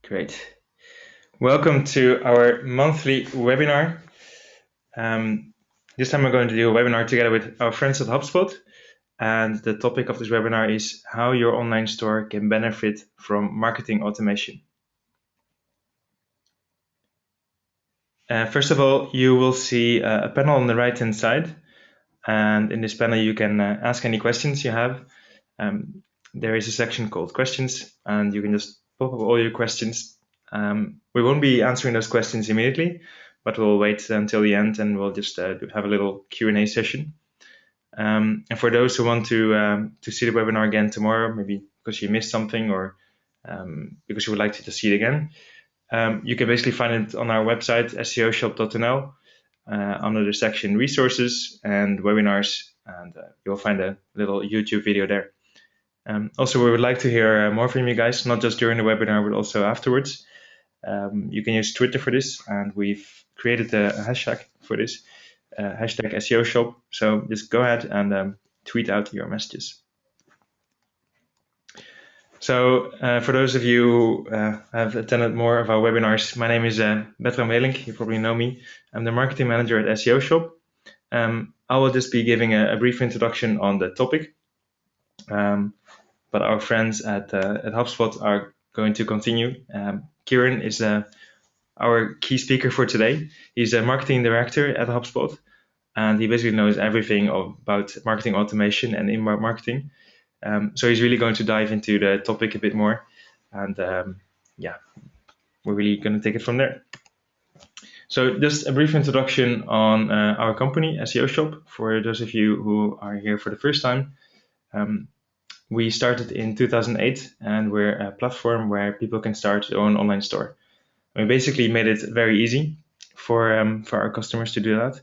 Great. Welcome to our monthly webinar. This time we're going to do a webinar together with our friends at Hubspot. And the topic of this webinar is how your online store can benefit from marketing automation. First of all, you will see a panel on the right-hand side. And in this panel, you can ask any questions you have. There is a section called questions, and you can just pop up all your questions. We won't be answering those questions immediately, but we'll wait until the end and we'll just have a little Q&A session. And for those who want to see the webinar again tomorrow, maybe because you missed something or because you would like to just see it again, you can basically find it on our website, seoshop.nl, under the section resources and webinars, and you'll find a little YouTube video there. Also, we would like to hear more from you guys, not just during the webinar, but also afterwards. You can use Twitter for this, and we've created a hashtag for this, hashtag SEO shop. So just go ahead and tweet out your messages. So for those of you who have attended more of our webinars, my name is Bertram Welink. You probably know me. I'm the marketing manager at SEO Shop. I will just be giving a brief introduction on the topic. But our friends at HubSpot are going to continue. Kieran is our key speaker for today. He's a marketing director at HubSpot, and he basically knows everything about marketing automation and inbound marketing. So he's really going to dive into the topic a bit more, and we're really going to take it from there. So just a brief introduction on our company, SEO Shop, for those of you who are here for the first time. We started in 2008, and we're a platform where people can start their own online store. We basically made it very easy for our customers to do that.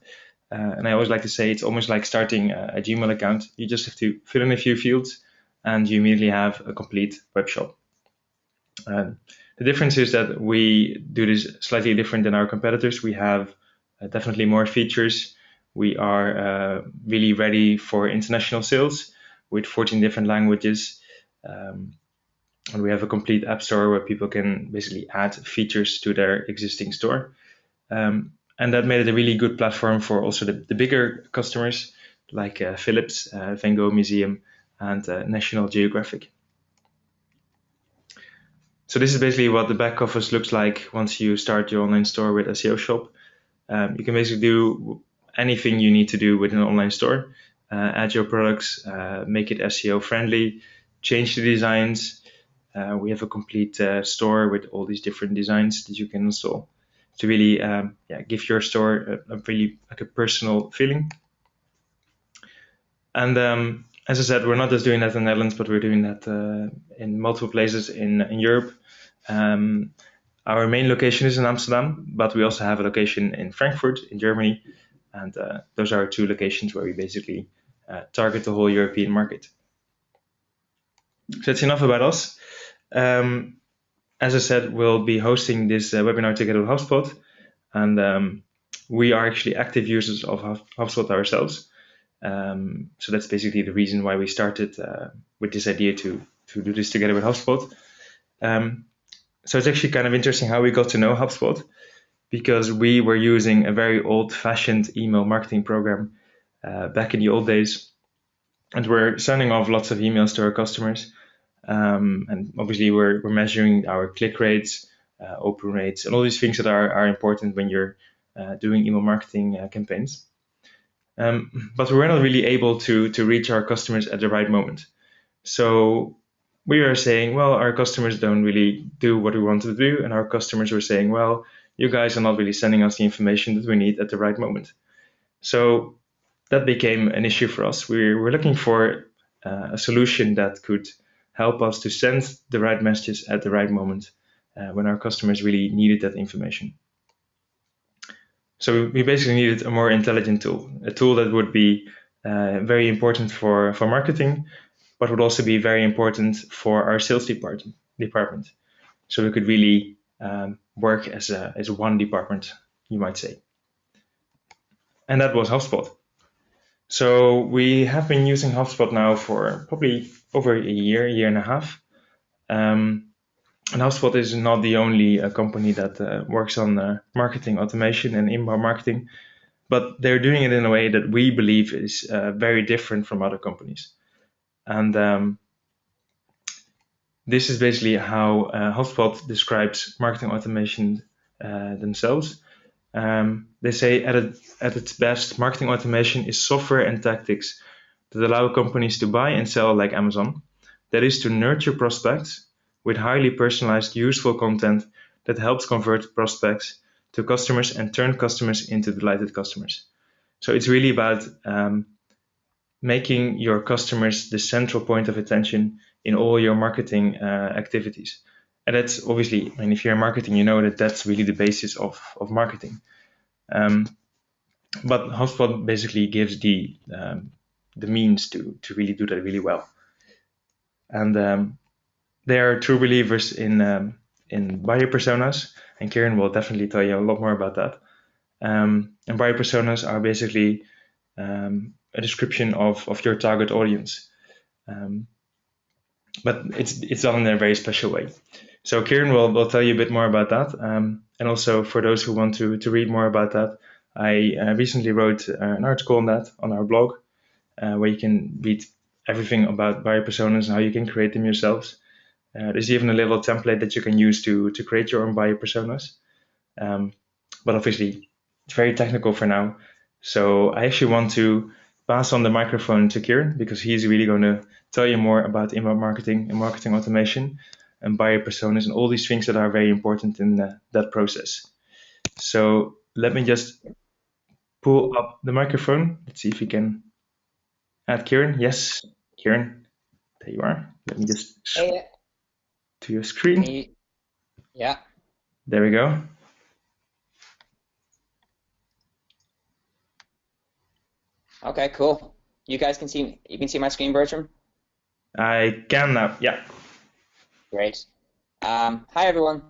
And I always like to say it's almost like starting a Gmail account. You just have to fill in a few fields, and you immediately have a complete web shop. The difference is that we do this slightly different than our competitors. We have definitely more features. We are really ready for international sales with 14 different languages. And we have a complete app store where people can basically add features to their existing store. And that made it a really good platform for also the bigger customers like Philips, Van Gogh Museum, and National Geographic. So this is basically what the back office looks like once you start your online store with SEO Shop. You can basically do anything you need to do with an online store. Add your products, make it SEO friendly, change the designs. We have a complete store with all these different designs that you can install to really give your store a really like a personal feeling. And as I said, we're not just doing that in the Netherlands, but we're doing that in multiple places in Europe. Our main location is in Amsterdam, but we also have a location in Frankfurt in Germany. And those are our two locations where we basically target the whole European market. So that's enough about us. As I said, we'll be hosting this webinar together with HubSpot. And we are actually active users of HubSpot ourselves. So that's basically the reason why we started with this idea to do this together with HubSpot. So it's actually kind of interesting how we got to know HubSpot, because we were using a very old-fashioned email marketing program back in the old days, and we're sending off lots of emails to our customers. And obviously we're measuring our click rates, open rates, and all these things that are important when you're doing email marketing campaigns. But we were not really able to reach our customers at the right moment. So we were saying, well, our customers don't really do what we want to do. And our customers were saying, well, you guys are not really sending us the information that we need at the right moment. So that became an issue for us. We're looking for a solution that could help us to send the right messages at the right moment when our customers really needed that information. So we basically needed a more intelligent tool, a tool that would be very important for marketing, but would also be very important for our sales department. So we could really work as one department, you might say. And that was HubSpot. So we have been using HubSpot now for probably over a year and a half. And Hubspot is not the only company that works on marketing automation and inbound marketing, but they're doing it in a way that we believe is very different from other companies. And this is basically how Hubspot describes marketing automation themselves. They say at its best, marketing automation is software and tactics that allow companies to buy and sell like Amazon. That is to nurture prospects with highly personalized, useful content that helps convert prospects to customers and turn customers into delighted customers. So it's really about making your customers the central point of attention in all your marketing activities. And that's obviously, I mean, if you're in marketing, you know that that's really the basis of marketing. But HubSpot basically gives the means to really do that really well. And they are true believers in buyer personas, and Kieran will definitely tell you a lot more about that. And buyer personas are basically a description of your target audience, but it's done in a very special way. So Kieran will tell you a bit more about that, and also for those who want to read more about that, I recently wrote an article on that on our blog, where you can read everything about buyer personas and how you can create them yourselves. There's even a little template that you can use to create your own buyer personas. But obviously, it's very technical for now. So I actually want to pass on the microphone to Kieran because he's really going to tell you more about inbound marketing and marketing automation and buyer personas and all these things that are very important in that process. So let me just pull up the microphone. Let's see if we can add Kieran. Yes, Kieran, there you are. Let me just Hey, to your screen. yeah. There we go. Okay, cool. You can see my screen, Bertram? I can now. Yeah. Great. Hi everyone.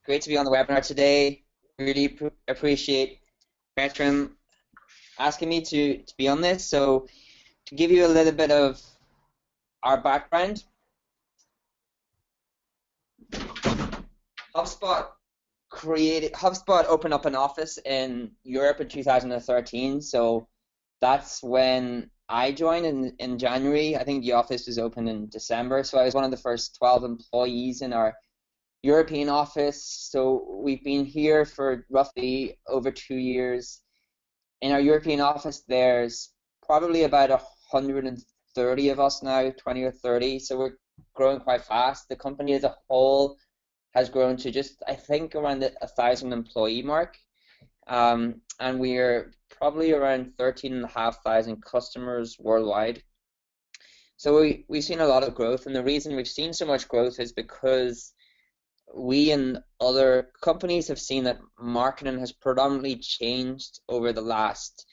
Great to be on the webinar today. Really appreciate Bertram asking me to be on this. So to give you a little bit of our background, HubSpot opened up an office in Europe in 2013. So that's when I joined in January. I think the office was open in December. So I was one of the first 12 employees in our European office. So we've been here for roughly over 2 years. In our European office, there's probably about 130 of us now, 20 or 30. So we're growing quite fast. The company as a whole has grown to just, I think, around the 1,000 employee mark. And we're probably around 13,500 customers worldwide. So we've seen a lot of growth, and the reason we've seen so much growth is because we and other companies have seen that marketing has predominantly changed over the last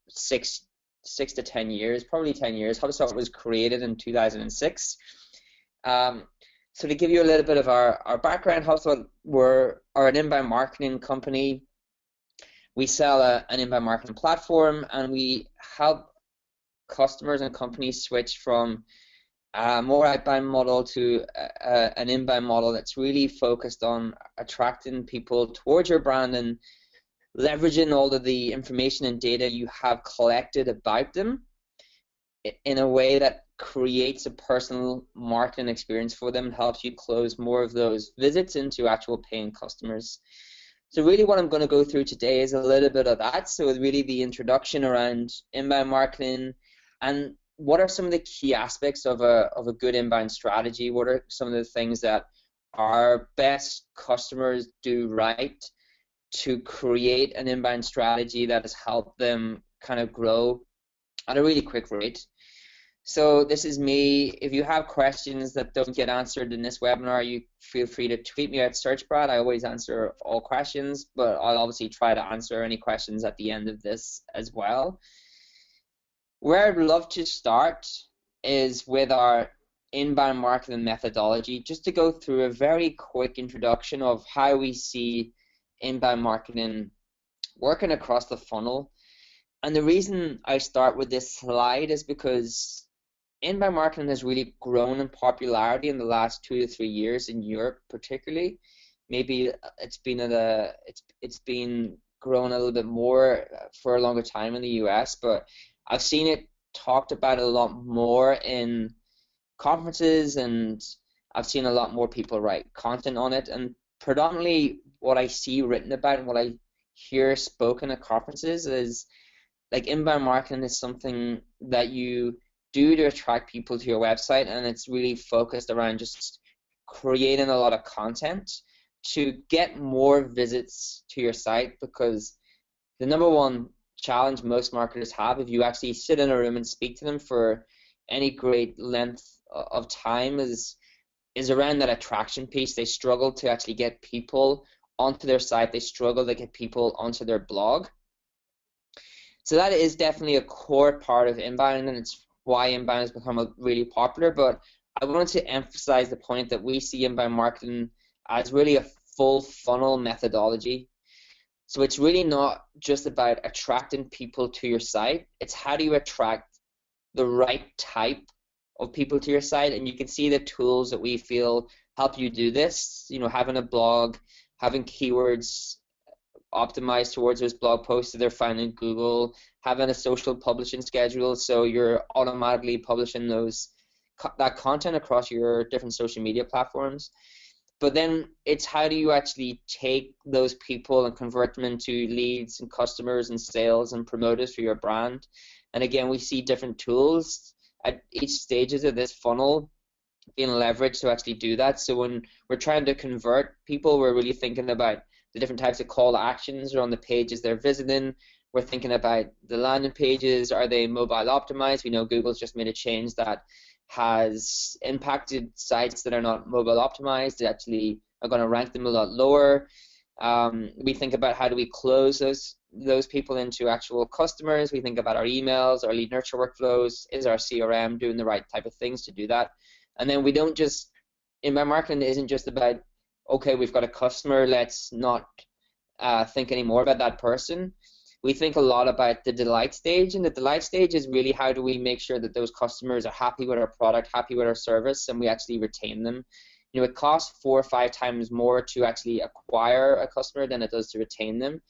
six to 10 years, probably 10 years. HubSpot was created in 2006. So to give you a little bit of our background, HubSpot are an inbound marketing company. We sell an inbound marketing platform, and we help customers and companies switch from a more outbound model to an inbound model that's really focused on attracting people towards your brand and leveraging all of the information and data you have collected about them in a way that creates a personal marketing experience for them and helps you close more of those visits into actual paying customers. So really what I'm going to go through today is a little bit of that. So really the introduction around inbound marketing and what are some of the key aspects of a good inbound strategy? What are some of the things that our best customers do right to create an inbound strategy that has helped them kind of grow at a really quick rate? So this is me. If you have questions that don't get answered in this webinar, you feel free to tweet me at SearchBrad. I always answer all questions, but I'll obviously try to answer any questions at the end of this as well. Where I'd love to start is with our inbound marketing methodology, just to go through a very quick introduction of how we see inbound marketing working across the funnel. And the reason I start with this slide is because inbound marketing has really grown in popularity in the last 2 to 3 years in Europe, particularly. Maybe it's been grown a little bit more for a longer time in the US, but I've seen it talked about a lot more in conferences, and I've seen a lot more people write content on it. And predominantly, what I see written about and what I hear spoken at conferences is like inbound marketing is something that you do to attract people to your website, and it's really focused around just creating a lot of content to get more visits to your site, because the number one challenge most marketers have, if you actually sit in a room and speak to them for any great length of time, is around that attraction piece. They struggle to actually get people onto their site. They struggle to get people onto their blog. So that is definitely a core part of inbound, and it's why inbound has become really popular. But I wanted to emphasize the point that we see inbound marketing as really a full funnel methodology. So it's really not just about attracting people to your site. It's how do you attract the right type of people to your site, and you can see the tools that we feel help you do this. You know, having a blog, having keywords optimized towards those blog posts that they're found in Google, having a social publishing schedule so you're automatically publishing that content across your different social media platforms. But then it's how do you actually take those people and convert them into leads and customers and sales and promoters for your brand. And again, we see different tools at each stages of this funnel being leveraged to actually do that. So when we're trying to convert people, we're really thinking about the different types of call to actions are on the pages they're visiting. We're thinking about the landing pages. Are they mobile optimized? We know Google's just made a change that has impacted sites that are not mobile optimized. They actually are going to rank them a lot lower. We think about how do we close those people into actual customers. We think about our emails, our lead nurture workflows. Is our CRM doing the right type of things to do that? And then we don't just, inbound marketing isn't just about, okay, we've got a customer, let's not think anymore about that person. We think a lot about the delight stage, and the delight stage is really how do we make sure that those customers are happy with our product, happy with our service, and we actually retain them. You know, it costs 4 or 5 times more to actually acquire a customer than it does to retain them.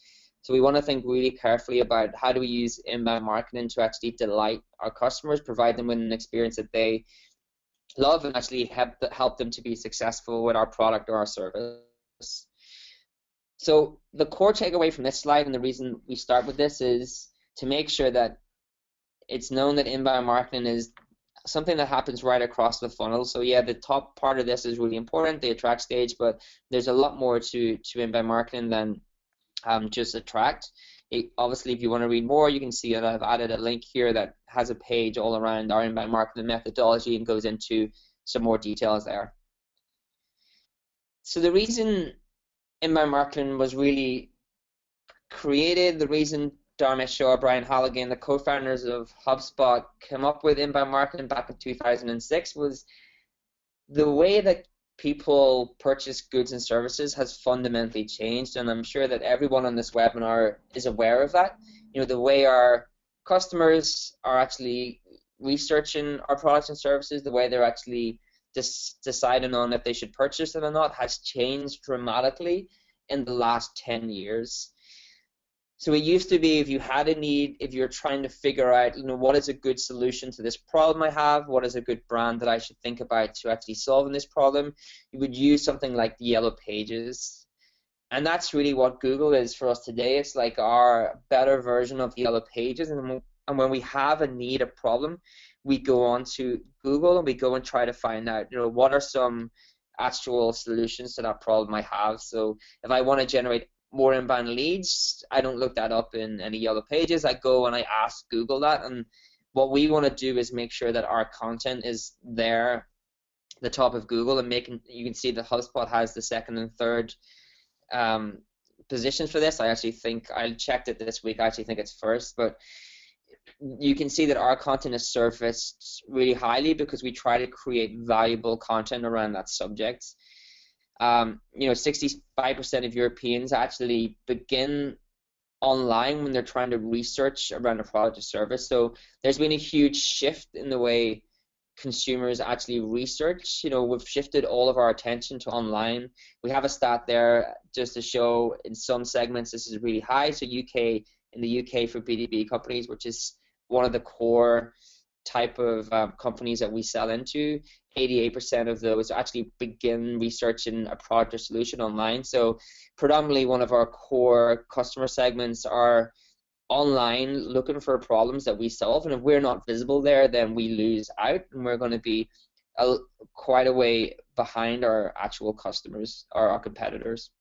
So we want to think really carefully about how do we use inbound marketing to actually delight our customers, provide them with an experience that they love, and actually help them to be successful with our product or our service. So the core takeaway from this slide, and the reason we start with this, is to make sure that it's known that inbound marketing is something that happens right across the funnel. So yeah, the top part of this is really important, the attract stage, but there's a lot more to inbound marketing than just attract. Obviously, if you want to read more, you can see that I've added a link here that has a page all around our inbound marketing methodology and goes into some more details there. So the reason inbound marketing was really created, the reason Dharmesh Shah, Brian Halligan, the co-founders of Hubspot, came up with inbound marketing back in 2006 was the way that people purchase goods and services has fundamentally changed, and I'm sure that everyone on this webinar is aware of that. You know, the way our customers are actually researching our products and services, the way they're actually deciding on if they should purchase them or not, has changed dramatically in the last 10 years. So it used to be if you had a need, if you're trying to figure out, you know, what is a good solution to this problem I have, what is a good brand that I should think about to actually solving this problem, you would use something like the Yellow Pages. And that's really what Google is for us today. It's like our better version of Yellow Pages. And when we have a need, a problem, we go on to Google and we go and try to find out, you know, what are some actual solutions to that problem I have. So if I want to generate more inbound leads, I don't look that up in any Yellow Pages. I go and I ask Google that, and what we want to do is make sure that our content is there, the top of Google, and you can see that HubSpot has the second and third positions for this. I checked it this week. I actually think it's first, but you can see that our content is surfaced really highly because we try to create valuable content around that subject. You know, 65% of Europeans actually begin online when they're trying to research around a product or service. So there's been a huge shift in the way consumers actually research. We've shifted all of our attention to online. We have a stat there just to show in some segments this is really high. So in the UK for B2B companies, which is one of the core type of companies that we sell into, 88% of those actually begin researching a product or solution online. So predominantly one of our core customer segments are online looking for problems that we solve, and if we're not visible there, then we lose out, and we're going to be quite a way behind our actual customers or our competitors.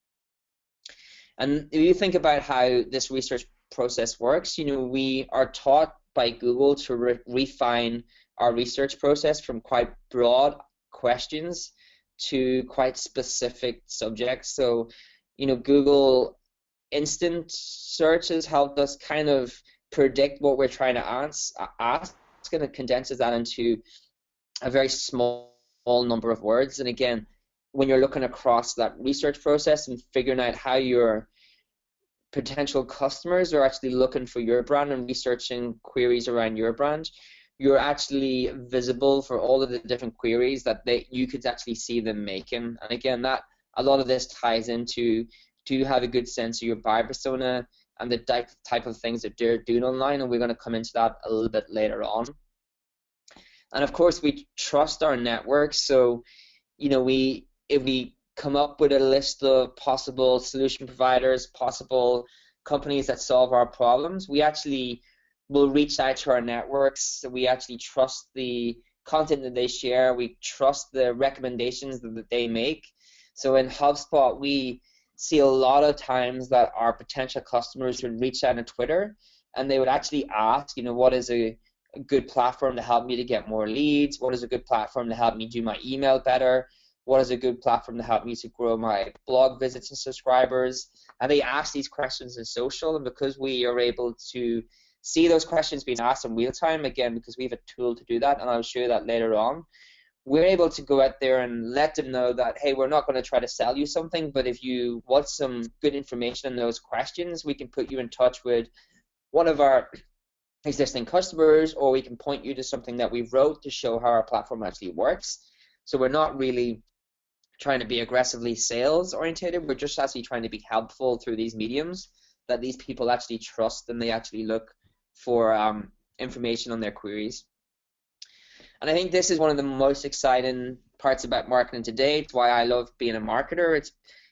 And if you think about how this research process works, we are taught by Google to refine our research process from quite broad questions to quite specific subjects. So, Google instant search has helped us kind of predict what we're trying to ask, and it condenses that into a very small number of words. And again, when you're looking across that research process and figuring out how your potential customers are actually looking for your brand and researching queries around your brand, you're actually visible for all of the different queries that you could actually see them making. And again, that a lot of this ties into, do you have a good sense of your buyer persona and the type of things that they're doing online? And we're going to come into that a little bit later on. And of course, we trust our network. So, if we come up with a list of possible solution providers, possible companies that solve our problems, we actually will reach out to our networks. We actually trust the content that they share. We trust the recommendations that they make. So in Hubspot, we see a lot of times that our potential customers would reach out on Twitter, and they would actually ask, what is a good platform to help me to get more leads? What is a good platform to help me do my email better? What is a good platform to help me to grow my blog visits and subscribers? And they ask these questions in social, and because we are able to see those questions being asked in real time, again, because we have a tool to do that, and I'll show you that later on, we're able to go out there and let them know that, hey, we're not going to try to sell you something, but if you want some good information on those questions, we can put you in touch with one of our existing customers, or we can point you to something that we wrote to show how our platform actually works. So we're not really trying to be aggressively sales orientated. We're just actually trying to be helpful through these mediums that these people actually trust, and they actually look for information on their queries. And I think this is one of the most exciting parts about marketing today. It's why I love being a marketer. It's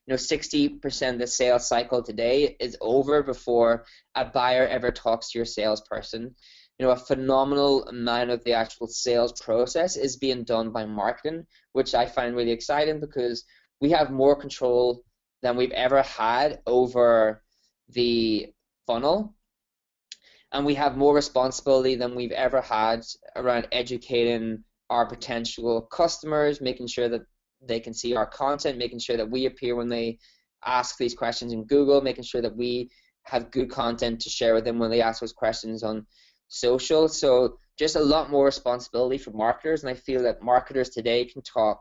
60% of the sales cycle today is over before a buyer ever talks to your salesperson. A phenomenal amount of the actual sales process is being done by marketing, which I find really exciting because we have more control than we've ever had over the funnel, and we have more responsibility than we've ever had around educating our potential customers, making sure that they can see our content, making sure that we appear when they ask these questions in Google, making sure that we have good content to share with them when they ask those questions on social. So just a lot more responsibility for marketers, and I feel that marketers today can talk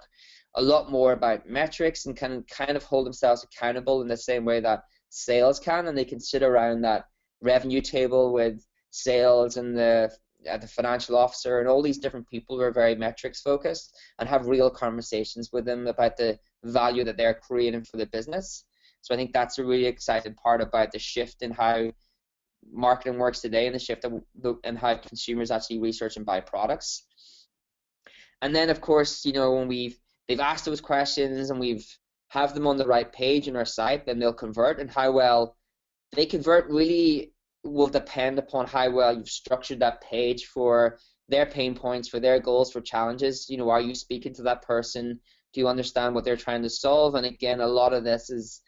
a lot more about metrics and can kind of hold themselves accountable in the same way that sales can, and they can sit around that revenue table with sales and the financial officer and all these different people who are very metrics focused and have real conversations with them about the value that they're creating for the business. So I think that's a really exciting part about the shift in how marketing works today, and the shift in how consumers actually research and buy products. And then of course, when they've asked those questions and we've have them on the right page in our site, then they'll convert, and how well they convert really will depend upon how well you've structured that page for their pain points, for their goals, for challenges. Are you speaking to that person? Do you understand what they're trying to solve? And again, a lot of this is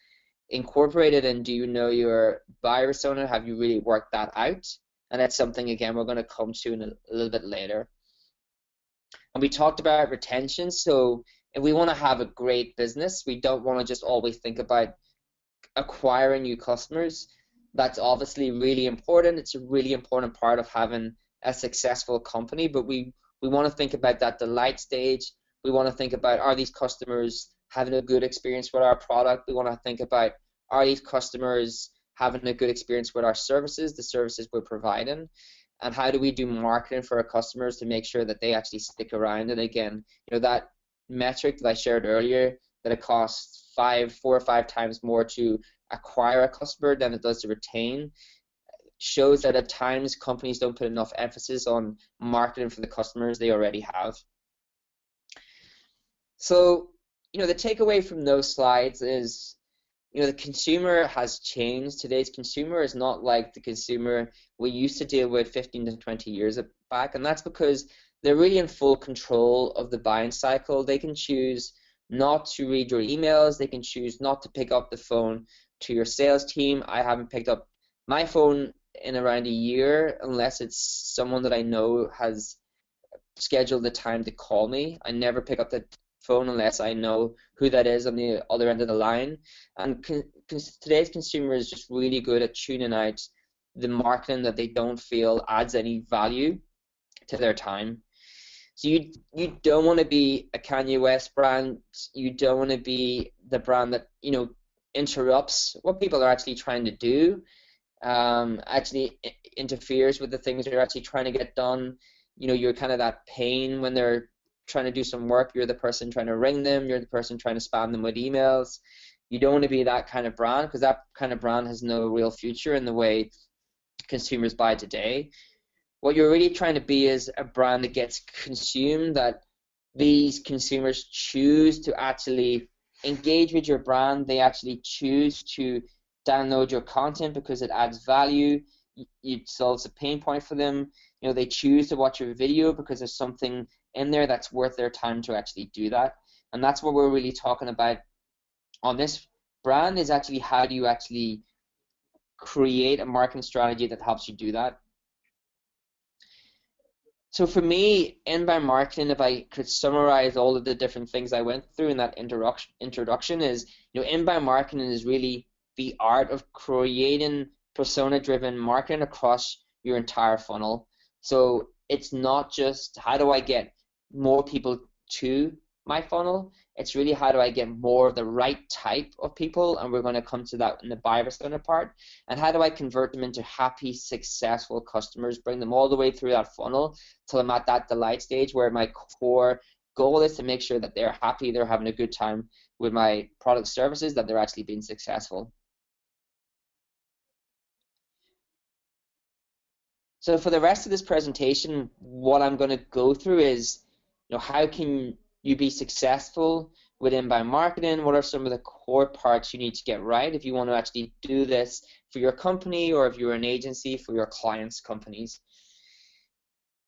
incorporated in, do you know your buyer persona? Have you really worked that out? And that's something, again, we're going to come to in a little bit later. And we talked about retention. So if we want to have a great business, we don't want to just always think about acquiring new customers. That's obviously really important. It's a really important part of having a successful company, but we want to think about that delight stage. We want to think about, are these customers having a good experience with our product? We want to think about, are these customers having a good experience with our services, the services we're providing? and how do we do marketing for our customers to make sure that they actually stick around. And again, that metric that I shared earlier, that it costs 4 or 5 times more to acquire a customer than it does to retain, shows that at times companies don't put enough emphasis on marketing for the customers they already have. So, the takeaway from those slides is, the consumer has changed. Today's consumer is not like the consumer we used to deal with 15 to 20 years back, and that's because they're really in full control of the buying cycle. They can choose not to read your emails. They can choose not to pick up the phone to your sales team. I haven't picked up my phone in around a year unless it's someone that I know has scheduled the time to call me. I never pick up the phone unless I know who that is on the other end of the line. And today's consumer is just really good at tuning out the marketing that they don't feel adds any value to their time. So you don't want to be a Kanye West brand. You don't want to be the brand that interrupts what people are actually trying to do, actually interferes with the things they're actually trying to get done. You're kind of that pain when they're trying to do some work. You're the person trying to ring them. You're the person trying to spam them with emails. You don't want to be that kind of brand, because that kind of brand has no real future in the way consumers buy today. What you're really trying to be is a brand that gets consumed, that these consumers choose to actually engage with your brand. They actually choose to download your content because it adds value. It solves a pain point for them. They choose to watch your video because there's something in there that's worth their time to actually do that. And that's what we're really talking about on this brand, is actually how do you actually create a marketing strategy that helps you do that. So for me, inbound marketing, if I could summarize all of the different things I went through in that introduction, is inbound marketing is really the art of creating persona-driven marketing across your entire funnel. So it's not just how do I get more people to my funnel, it's really how do I get more of the right type of people, and we're going to come to that in the buyer persona part, and how do I convert them into happy, successful customers, bring them all the way through that funnel till I'm at that delight stage where my core goal is to make sure that they're happy, they're having a good time with my product services, that they're actually being successful. So for the rest of this presentation, what I'm going to go through is, how can you be successful with inbound marketing? What are some of the core parts you need to get right if you want to actually do this for your company, or if you're an agency for your clients' companies?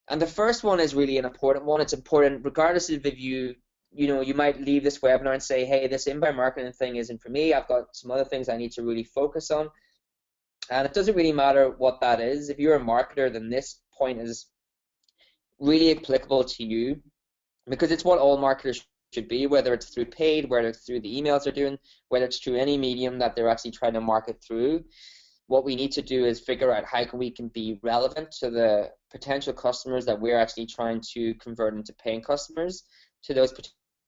And the first one is really an important one. It's important regardless of if you might leave this webinar and say, hey, this inbound marketing thing isn't for me. I've got some other things I need to really focus on. And it doesn't really matter what that is. If you're a marketer, then this point is really applicable to you, because it's what all marketers should be, whether it's through paid, whether it's through the emails they're doing, whether it's through any medium that they're actually trying to market through. What we need to do is figure out how we can be relevant to the potential customers that we're actually trying to convert into paying customers, to those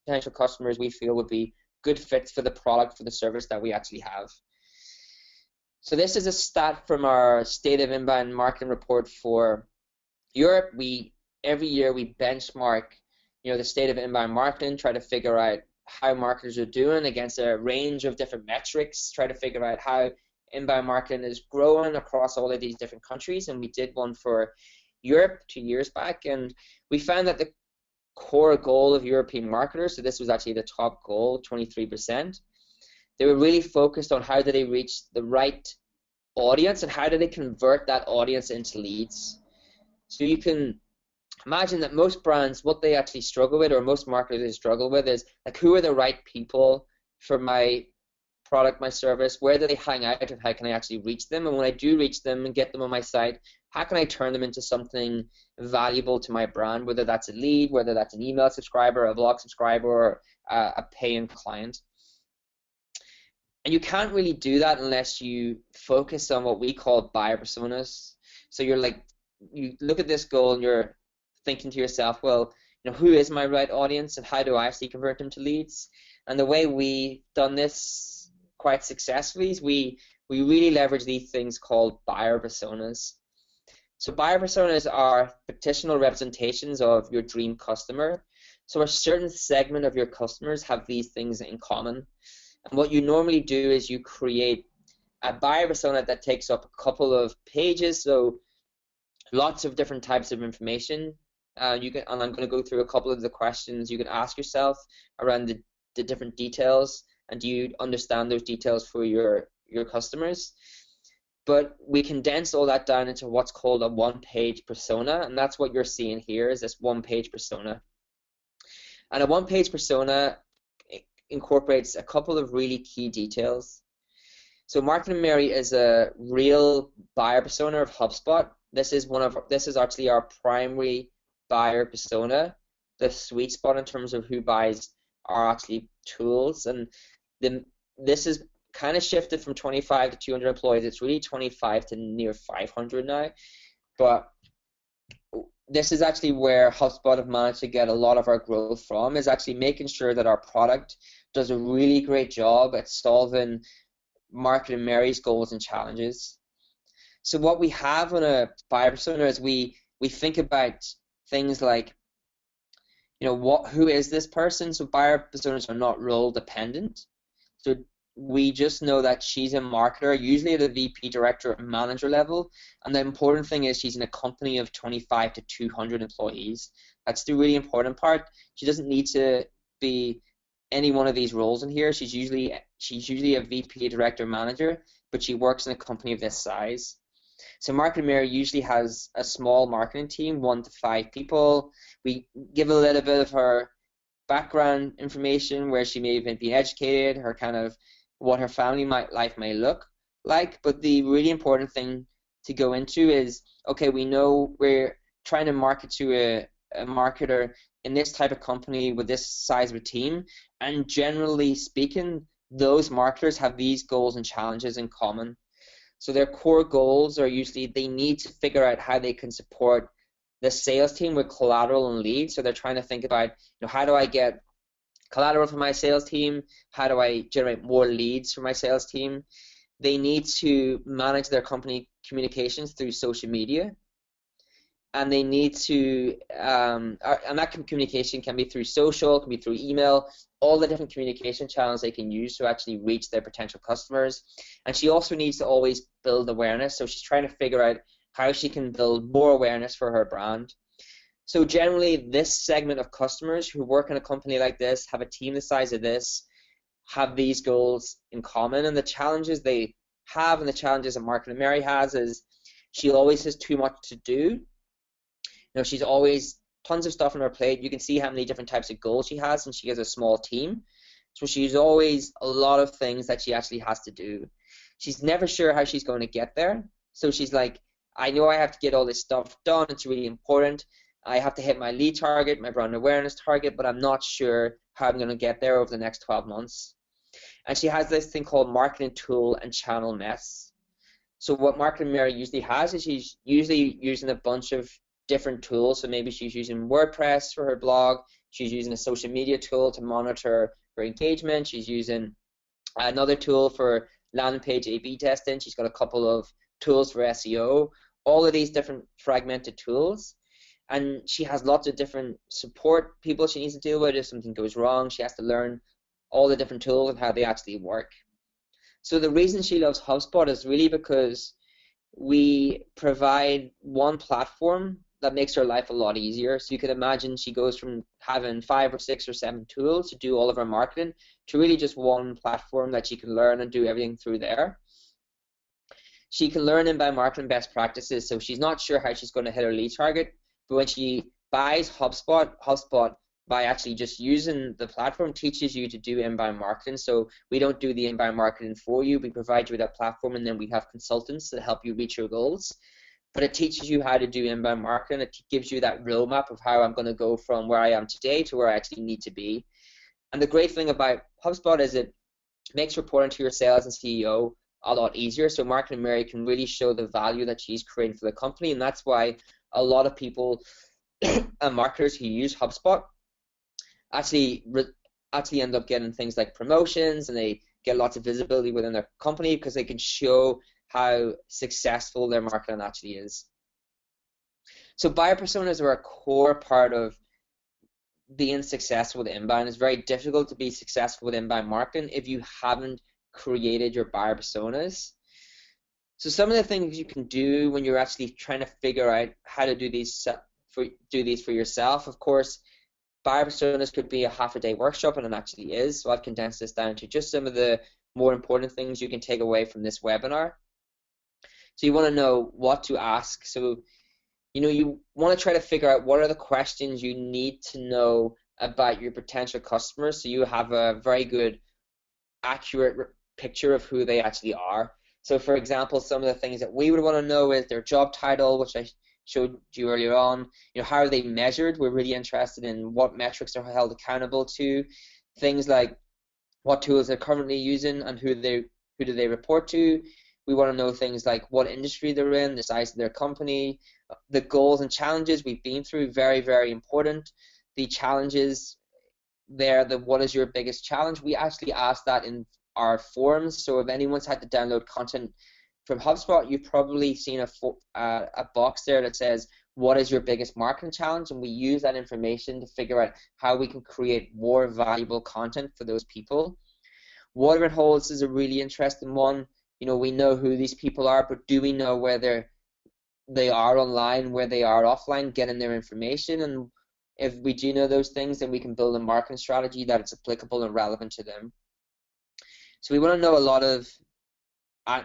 potential customers we feel would be good fits for the product, for the service that we actually have. So this is a stat from our State of Inbound Marketing report for Europe. Every year we benchmark, the state of inbound marketing, try to figure out how marketers are doing against a range of different metrics, try to figure out how inbound marketing is growing across all of these different countries. And we did one for Europe 2 years back, and we found that the core goal of European marketers, so this was actually the top goal, 23%, they were really focused on how do they reach the right audience and how do they convert that audience into leads. So you can imagine that most brands, what they actually struggle with, or most marketers struggle with, is like, who are the right people for my product, my service? Where do they hang out, and how can I actually reach them? And when I do reach them and get them on my site, how can I turn them into something valuable to my brand, whether that's a lead, whether that's an email subscriber, a blog subscriber, or a paying client. And you can't really do that unless you focus on what we call buyer personas. So you look at this goal and you're thinking to yourself, well, who is my right audience, and how do I actually convert them to leads? And the way we've done this quite successfully is we really leverage these things called buyer personas. So buyer personas are fictional representations of your dream customer. So a certain segment of your customers have these things in common. And what you normally do is you create a buyer persona that takes up a couple of pages, so lots of different types of information. And I'm going to go through a couple of the questions you can ask yourself around the different details, and do you understand those details for your customers? But we condense all that down into what's called a one-page persona, and that's what you're seeing here is this one-page persona. And a one-page persona incorporates a couple of really key details. So Marketing Mary is a real buyer persona of HubSpot. This is actually our primary buyer persona. The sweet spot in terms of who buys are actually tools, and this is kind of shifted from 25 to 200 employees. It's really 25 to near 500 now, but this is actually where HubSpot have managed to get a lot of our growth from, is actually making sure that our product does a really great job at solving Marketing Mary's goals and challenges. So what we have on a buyer persona is we think about things like, who is this person? So buyer personas are not role dependent. So we just know that she's a marketer, usually at a VP, director, or manager level, and the important thing is she's in a company of 25 to 200 employees. That's the really important part. She doesn't need to be any one of these roles in here. She's usually a VP, director, manager, but she works in a company of this size. So Marketing Mary usually has a small marketing team, 1 to 5 people. We give a little bit of her background information, where she may have been educated, her kind of what her family life may look like. But the really important thing to go into is, okay, we know we're trying to market to a marketer in this type of company with this size of a team, and generally speaking, those marketers have these goals and challenges in common. So their core goals are usually they need to figure out how they can support the sales team with collateral and leads. So they're trying to think about, how do I get collateral for my sales team? How do I generate more leads for my sales team? They need to manage their company communications through social media. And they need to, and that communication can be through social, can be through email, all the different communication channels they can use to actually reach their potential customers. And she also needs to always build awareness, so she's trying to figure out how she can build more awareness for her brand. So generally, this segment of customers who work in a company like this, have a team the size of this, have these goals in common. And the challenges they have, and the challenges that Marketing Mary has, is she always has too much to do. She's always tons of stuff on her plate. You can see how many different types of goals she has, and she has a small team. So she's always a lot of things that she actually has to do. She's never sure how she's going to get there. So she's like, I know I have to get all this stuff done. It's really important. I have to hit my lead target, my brand awareness target, but I'm not sure how I'm going to get there over the next 12 months. And she has this thing called marketing tool and channel mess. So what Marketing Mary usually has is she's usually using a bunch of different tools. So maybe she's using WordPress for her blog, she's using a social media tool to monitor her engagement, she's using another tool for landing page A/B testing, she's got a couple of tools for SEO, all of these different fragmented tools. And she has lots of different support people she needs to deal with. If something goes wrong, she has to learn all the different tools and how they actually work. So the reason she loves HubSpot is really because we provide one platform that makes her life a lot easier. So you can imagine she goes from having 5 or 6 or 7 tools to do all of her marketing to really just one platform that she can learn and do everything through there. She can learn inbound marketing best practices, so she's not sure how she's going to hit her lead target, but when she buys HubSpot by actually just using the platform teaches you to do inbound marketing. So we don't do the inbound marketing for you, we provide you with that platform, and then we have consultants that help you reach your goals. But it teaches you how to do inbound marketing. It gives you that roadmap of how I'm going to go from where I am today to where I actually need to be. And the great thing about HubSpot is it makes reporting to your sales and CEO a lot easier. So Marketing Mary can really show the value that she's creating for the company, and that's why a lot of people and marketers who use HubSpot actually end up getting things like promotions, and they get lots of visibility within their company because they can show how successful their marketing actually is. So buyer personas are a core part of being successful with inbound. It's very difficult to be successful with inbound marketing if you haven't created your buyer personas. So some of the things you can do when you're actually trying to figure out how to do these for yourself, of course, buyer personas could be a half-a-day workshop, and it actually is. So I've condensed this down to just some of the more important things you can take away from this webinar. So you want to know what to ask. So you want to try to figure out what are the questions you need to know about your potential customers, so you have a very good, accurate picture of who they actually are. So for example, some of the things that we would want to know is their job title, which I showed you earlier on. How are they measured? We're really interested in what metrics they're held accountable to. Things like what tools they're currently using and who do they report to. We want to know things like what industry they're in, the size of their company, the goals and challenges we've been through, very, very important. The challenges there, what is your biggest challenge? We actually asked that in our forums, so if anyone's had to download content from HubSpot, you've probably seen a box there that says, what is your biggest marketing challenge? And we use that information to figure out how we can create more valuable content for those people. Watering holes is a really interesting one. We know who these people are, but do we know whether they are online, where they are offline, getting their information? And if we do know those things, then we can build a marketing strategy that is applicable and relevant to them. So we want to know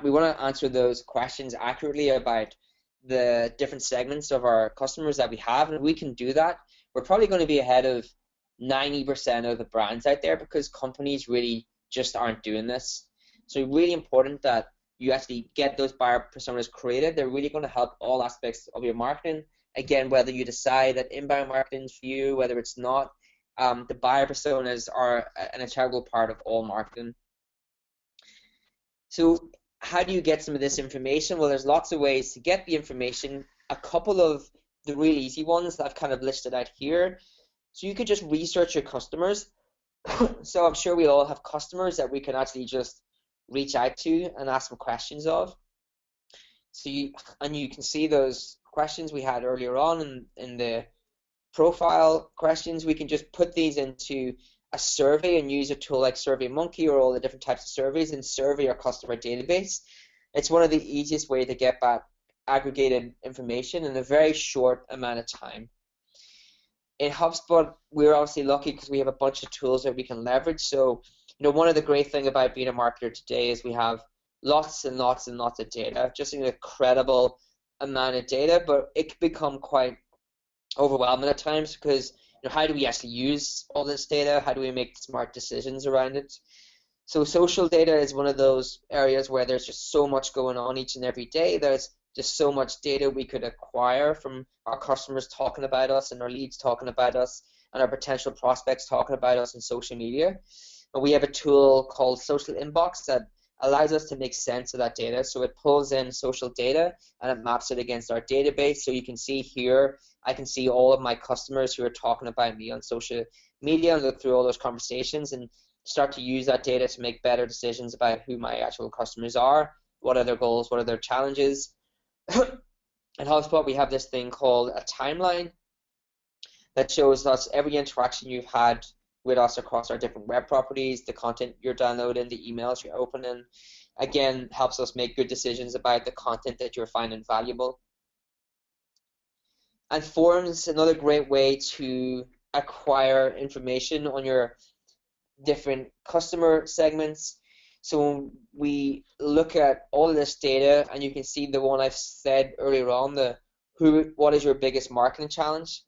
we want to answer those questions accurately about the different segments of our customers that we have, and if we can do that, we're probably going to be ahead of 90% of the brands out there, because companies really just aren't doing this. So really important that you actually get those buyer personas created. They're really going to help all aspects of your marketing. Again, whether you decide that inbound marketing is for you, whether it's not, the buyer personas are an integral part of all marketing. So how do you get some of this information? Well, there's lots of ways to get the information. A couple of the really easy ones that I've kind of listed out here. So you could just research your customers. So I'm sure we all have customers that we can actually just reach out to and ask them questions of. So you can see those questions we had earlier on in the profile questions. We can just put these into a survey and use a tool like SurveyMonkey or all the different types of surveys and survey our customer database. It's one of the easiest ways to get back aggregated information in a very short amount of time. In HubSpot, we're obviously lucky because we have a bunch of tools that we can leverage. So, one of the great things about being a marketer today is we have lots and lots and lots of data, just an incredible amount of data, but it can become quite overwhelming at times because how do we actually use all this data? How do we make smart decisions around it? So social data is one of those areas where there's just so much going on each and every day. There's just so much data we could acquire from our customers talking about us and our leads talking about us and our potential prospects talking about us in social media. And we have a tool called Social Inbox that allows us to make sense of that data. So it pulls in social data and it maps it against our database. So you can see here, I can see all of my customers who are talking about me on social media and look through all those conversations and start to use that data to make better decisions about who my actual customers are, what are their goals, what are their challenges. At HubSpot, we have this thing called a timeline that shows us every interaction you've had with us across our different web properties, the content you're downloading, the emails you're opening. Again, helps us make good decisions about the content that you're finding valuable. And forums, another great way to acquire information on your different customer segments. So when we look at all of this data, and you can see the one I've said earlier on, what is your biggest marketing challenge?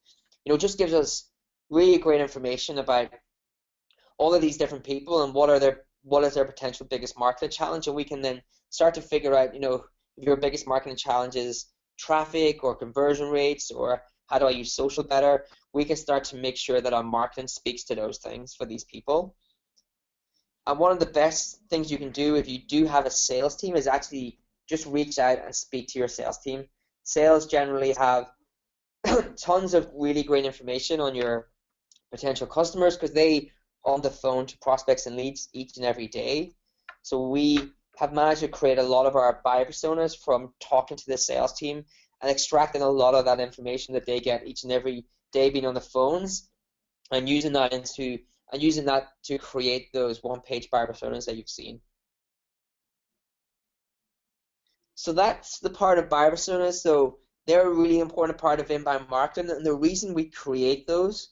Just gives us really great information about all of these different people and what is their potential biggest marketing challenge, and we can then start to figure out, if your biggest marketing challenge is traffic or conversion rates or how do I use social better, we can start to make sure that our marketing speaks to those things for these people. And one of the best things you can do if you do have a sales team is actually just reach out and speak to your sales team. Sales generally have tons of really great information on your potential customers because they on the phone to prospects and leads each and every day. So we have managed to create a lot of our buyer personas from talking to the sales team and extracting a lot of that information that they get each and every day being on the phones, and using that to create those one-page buyer personas that you've seen. So that's the part of buyer personas. So they're a really important part of inbound marketing, and the reason we create those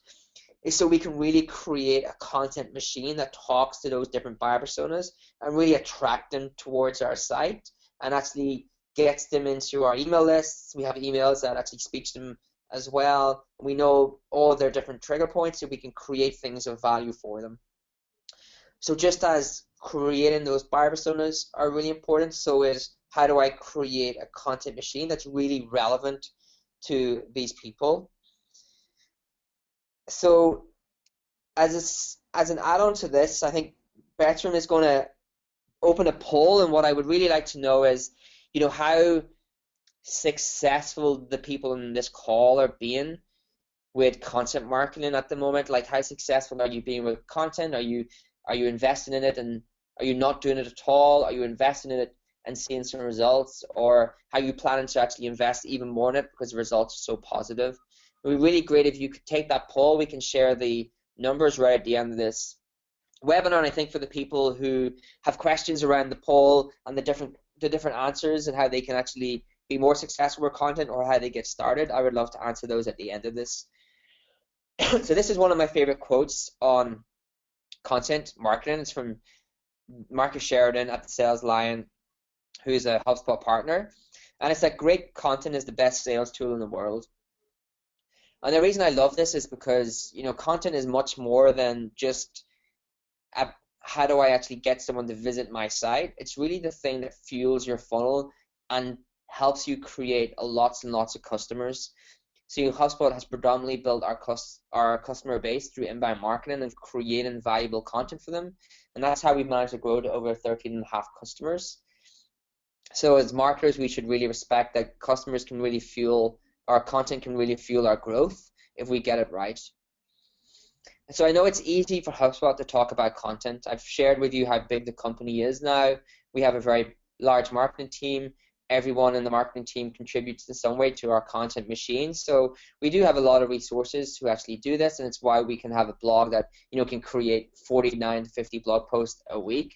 is so we can really create a content machine that talks to those different buyer personas and really attract them towards our site and actually gets them into our email lists. We have emails that actually speak to them as well. We know all their different trigger points, so we can create things of value for them. So just as creating those buyer personas are really important, so is how do I create a content machine that's really relevant to these people. So as an add-on to this, I think Bertram is going to open a poll, and what I would really like to know is, how successful the people in this call are being with content marketing at the moment. Like, how successful are you being with content? Are you investing in it, and are you not doing it at all? Are you investing in it and seeing some results, or how are you planning to actually invest even more in it because the results are so positive? It would be really great if you could take that poll. We can share the numbers right at the end of this webinar, and I think for the people who have questions around the poll and the different answers and how they can actually be more successful with content or how they get started, I would love to answer those at the end of this. So this is one of my favorite quotes on content marketing. It's from Marcus Sheridan at the Sales Lion, who's a Hubspot partner, and it's that great content is the best sales tool in the world. And the reason I love this is because content is much more than just how do I actually get someone to visit my site. It's really the thing that fuels your funnel and helps you create lots and lots of customers. So Hubspot has predominantly built our customer base through inbound marketing and creating valuable content for them, and that's how we've managed to grow to over 13.5 customers. So as marketers, we should really respect that customers can really fuel our content, can really fuel our growth if we get it right. So I know it's easy for HubSpot to talk about content. I've shared with you how big the company is now. We have a very large marketing team. Everyone in the marketing team contributes in some way to our content machine. So we do have a lot of resources to actually do this, and it's why we can have a blog that can create 49 to 50 blog posts a week.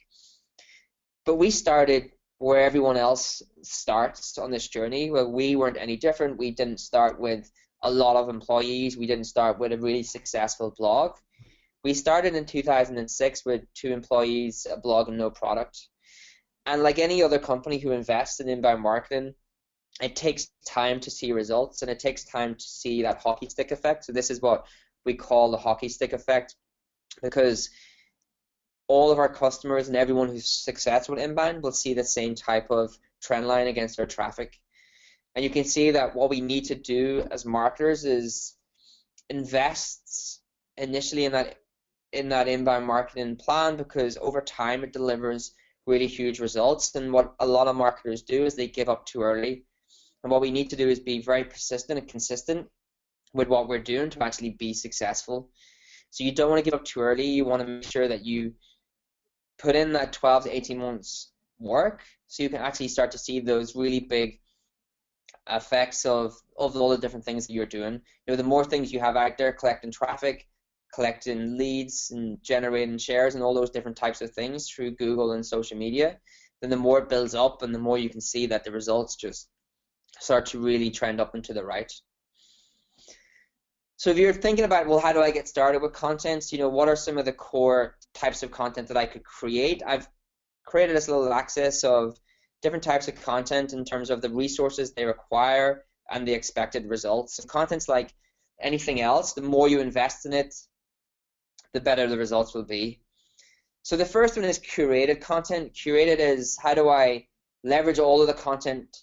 But we started where everyone else starts on this journey. Well, we weren't any different. We didn't start with a lot of employees. We didn't start with a really successful blog. We started in 2006 with 2 employees, a blog, and no product. And like any other company who invests in inbound marketing, it takes time to see results, and it takes time to see that hockey stick effect. So this is what we call the hockey stick effect, because all of our customers and everyone who's successful with inbound will see the same type of trend line against their traffic. And you can see that what we need to do as marketers is invest initially in that inbound marketing plan, because over time it delivers really huge results. And what a lot of marketers do is they give up too early. And what we need to do is be very persistent and consistent with what we're doing to actually be successful. So you don't want to give up too early. You want to make sure that you put in that 12 to 18 months work so you can actually start to see those really big effects of all the different things that you're doing. The more things you have out there, collecting traffic, collecting leads, and generating shares, and all those different types of things through Google and social media, then the more it builds up and the more you can see that the results just start to really trend up and to the right. So if you're thinking about, well, how do I get started with content? What are some of the core types of content that I could create? I've created this little axis of different types of content in terms of the resources they require and the expected results. So content's like anything else. The more you invest in it, the better the results will be. So the first one is curated content. Curated is, how do I leverage all of the content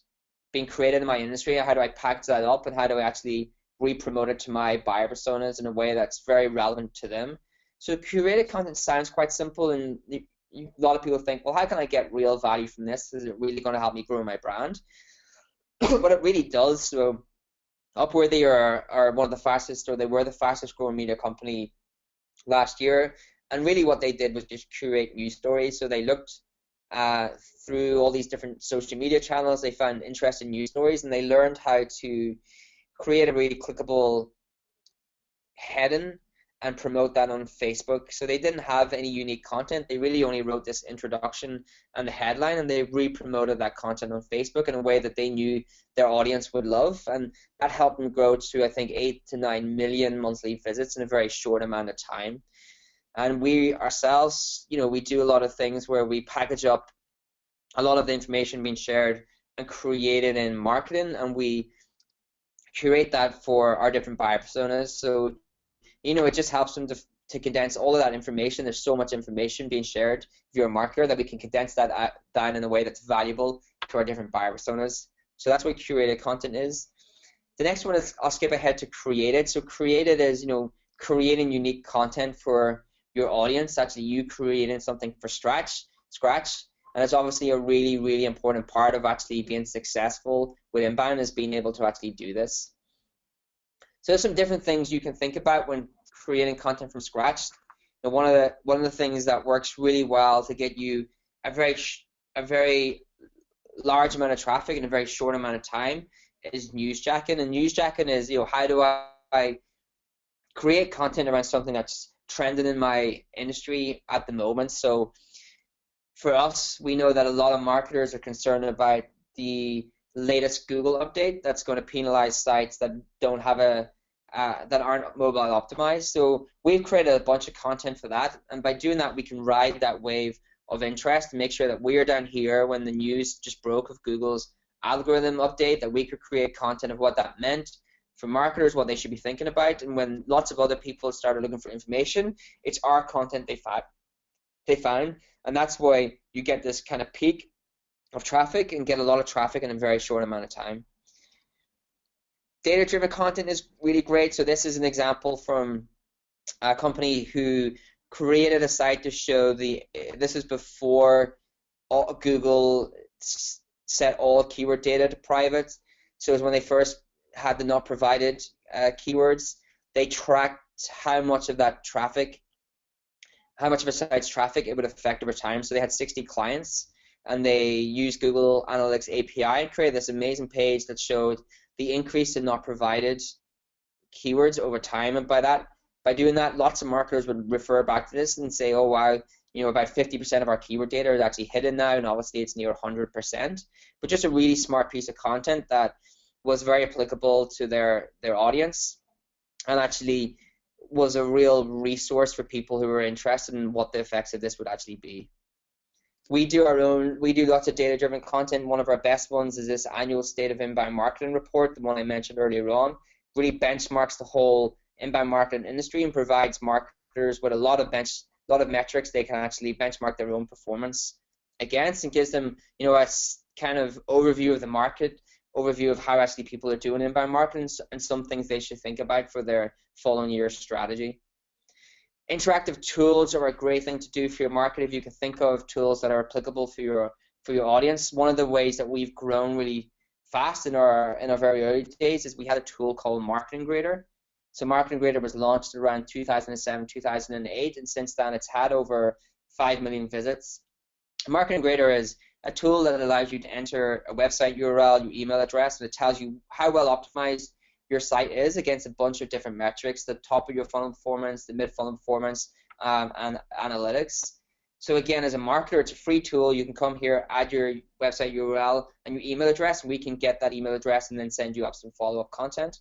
being created in my industry? How do I package that up, and how do I actually re-promote it to my buyer personas in a way that's very relevant to them? So curated content sounds quite simple, and a lot of people think, well, how can I get real value from this? Is it really going to help me grow my brand? But it really does. So Upworthy are one of the fastest, or they were the fastest growing media company last year, and really what they did was just curate news stories. So they looked uh, through all these different social media channels. They found interesting news stories, and they learned how to create a really clickable heading and promote that on Facebook. So they didn't have any unique content. They really only wrote this introduction and the headline, and they re-promoted that content on Facebook in a way that they knew their audience would love, and that helped them grow to, I think, 8 to 9 million monthly visits in a very short amount of time. And we ourselves, we do a lot of things where we package up a lot of the information being shared and created in marketing, and we curate that for our different buyer personas. So it just helps them to condense all of that information. There's so much information being shared if you're a marketer, that we can condense that down in a way that's valuable to our different buyer personas. So that's what curated content is. The next one is, I'll skip ahead to created. So created is, creating unique content for your audience. Actually, you creating something for scratch. And it's obviously a really, really important part of actually being successful with inbound, is being able to actually do this. So there's some different things you can think about when creating content from scratch. One of the things that works really well to get you a very large amount of traffic in a very short amount of time is newsjacking. And newsjacking is, how do I create content around something that's trending in my industry at the moment. So for us, we know that a lot of marketers are concerned about the latest Google update that's going to penalize sites that don't have that aren't mobile optimized. So we've created a bunch of content for that, and by doing that, we can ride that wave of interest and make sure that we're down here when the news just broke of Google's algorithm update, that we could create content of what that meant for marketers, what they should be thinking about. And when lots of other people started looking for information, it's our content they found, and that's why you get this kind of peak of traffic and get a lot of traffic in a very short amount of time. Data-driven content is really great. So this is an example from a company who created a site to show this is before Google set all keyword data to private. So it was when they first had the not provided keywords. They tracked how much of that traffic, how much of a site's traffic it would affect over time. So they had 60 clients, and they used Google Analytics API and created this amazing page that showed the increase in not provided keywords over time. And by doing that, lots of marketers would refer back to this and say, oh wow, about 50% of our keyword data is actually hidden now, and obviously it's near 100%. But just a really smart piece of content that was very applicable to their audience, and actually was a real resource for people who were interested in what the effects of this would actually be. We do lots of data-driven content. One of our best ones is this annual State of Inbound Marketing report, the one I mentioned earlier on. Really benchmarks the whole inbound marketing industry and provides marketers with a lot of metrics they can actually benchmark their own performance against, and gives them, a kind of overview of the market, overview of how actually people are doing inbound marketing, and some things they should think about for their following year strategy. Interactive tools are a great thing to do for your market. If you can think of tools that are applicable for your audience. One of the ways that we've grown really fast in our very early days is we had a tool called Marketing Grader. So Marketing Grader was launched around 2007, 2008, and since then it's had over 5 million visits. Marketing Grader is a tool that allows you to enter a website URL, your email address, and it tells you how well optimized your site is against a bunch of different metrics: the top of your funnel performance, the mid-funnel performance, and analytics. So again, as a marketer, it's a free tool. You can come here, add your website URL and your email address, and we can get that email address and then send you up some follow-up content.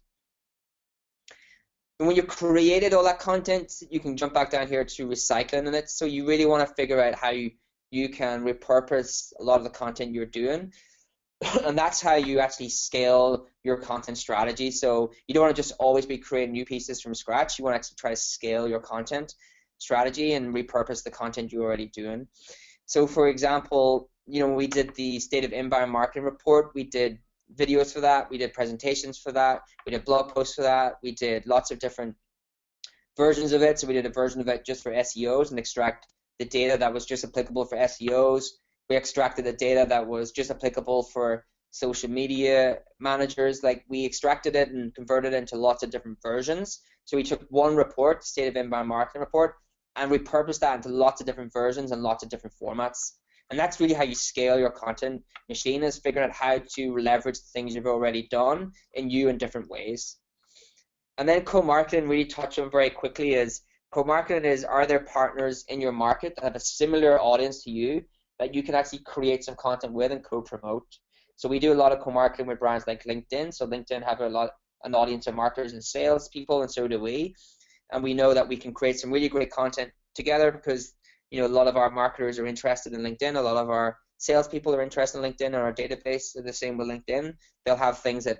And when you've created all that content, you can jump back down here to recycling it. So you really want to figure out how you can repurpose a lot of the content you're doing. And that's how you actually scale your content strategy. So you don't want to just always be creating new pieces from scratch. You want to actually try to scale your content strategy and repurpose the content you're already doing. So for example, we did the State of Inbound Marketing report. We did videos for that. We did presentations for that. We did blog posts for that. We did lots of different versions of it. So we did a version of it just for SEOs and extract the data that was just applicable for SEOs. We extracted the data that was just applicable for social media managers. Like, we extracted it and converted it into lots of different versions. So we took one report, State of Inbound Marketing report, and repurposed that into lots of different versions and lots of different formats. And that's really how you scale your content machine, is figuring out how to leverage the things you've already done in new and different ways. And then co-marketing, really touch on very quickly, is co-marketing is, are there partners in your market that have a similar audience to you that you can actually create some content with and co-promote? So we do a lot of co-marketing with brands like LinkedIn. So LinkedIn have an audience of marketers and sales people, and so do we. And we know that we can create some really great content together because, you know, a lot of our marketers are interested in LinkedIn. A lot of our salespeople are interested in LinkedIn, and our database is the same with LinkedIn. They'll have things that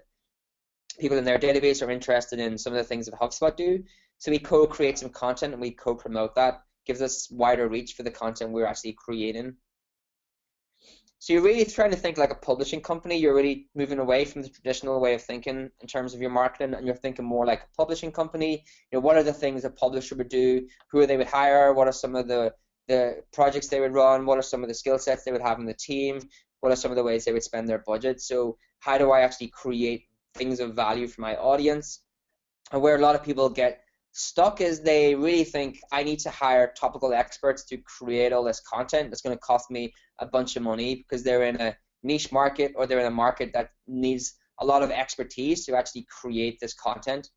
people in their database are interested in, some of the things that HubSpot do. So we co-create some content and we co-promote that. Gives us wider reach for the content we're actually creating. So you're really trying to think like a publishing company. You're really moving away from the traditional way of thinking in terms of your marketing, and you're thinking more like a publishing company. You know, what are the things a publisher would do? Who they would hire? What are some of the projects they would run? What are some of the skill sets they would have in the team? What are some of the ways they would spend their budget? So how do I actually create things of value for my audience? And where a lot of people get stuck is they really think, I need to hire topical experts to create all this content that's going to cost me a bunch of money because they're in a niche market, or they're in a market that needs a lot of expertise to actually create this content.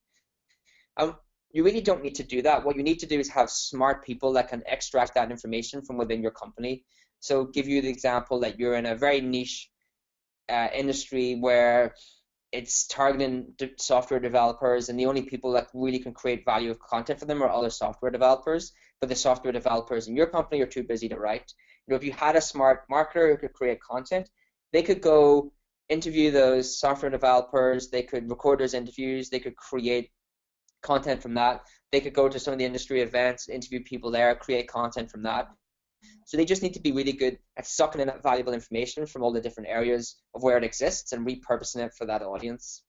You really don't need to do that. What you need to do is have smart people that can extract that information from within your company. So give you the example that you're in a very niche industry where it's targeting software developers, and the only people that really can create value of content for them are other software developers, but the software developers in your company are too busy to write. You know, if you had a smart marketer who could create content, they could go interview those software developers, they could record those interviews, they could create content from that, they could go to some of the industry events, interview people there, create content from that. So they just need to be really good at sucking in that valuable information from all the different areas of where it exists and repurposing it for that audience.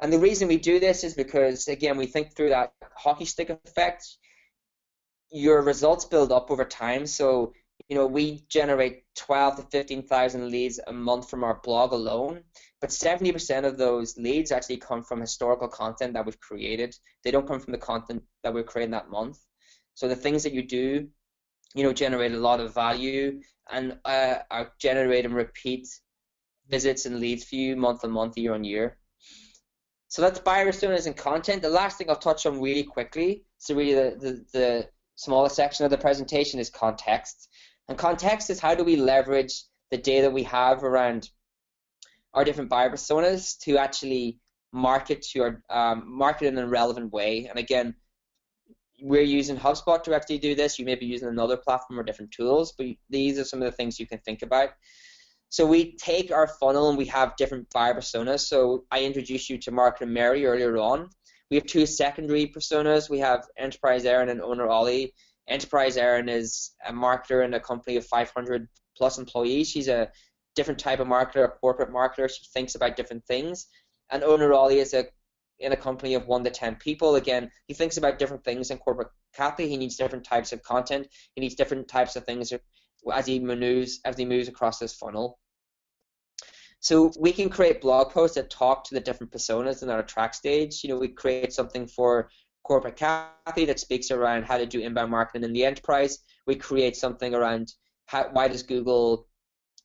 And the reason we do this is because, again, we think through that hockey stick effect. Your results build up over time. So, you know, we generate 12 to 15,000 leads a month from our blog alone, but 70% of those leads actually come from historical content that we've created. They don't come from the content that we're creating that month. So the things that you do, you know, generate a lot of value and are generating repeat visits and leads for you month on month, year on year. So that's buyer personas and content. The last thing I'll touch on really quickly, so really the smallest section of the presentation, is context. And context is, how do we leverage the data we have around our different buyer personas to actually market to our market in a relevant way. And again, we're using Hubspot to actually do this. You may be using another platform or different tools, but these are some of the things you can think about. So we take our funnel and we have different buyer personas. So I introduced you to Mark and Mary earlier on. We have two secondary personas. We have Enterprise Aaron and Owner Ollie. Enterprise Aaron is a marketer in a company of 500 plus employees. She's a different type of marketer, a corporate marketer. She thinks about different things. And Owner Ollie is in a company of 1 to 10 people. Again, he thinks about different things in corporate Kathy. He needs different types of content. He needs different types of things as he moves across this funnel. So we can create blog posts that talk to the different personas in our track stage. You know, we create something for corporate Kathy that speaks around how to do inbound marketing in the enterprise. We create something around why does Google,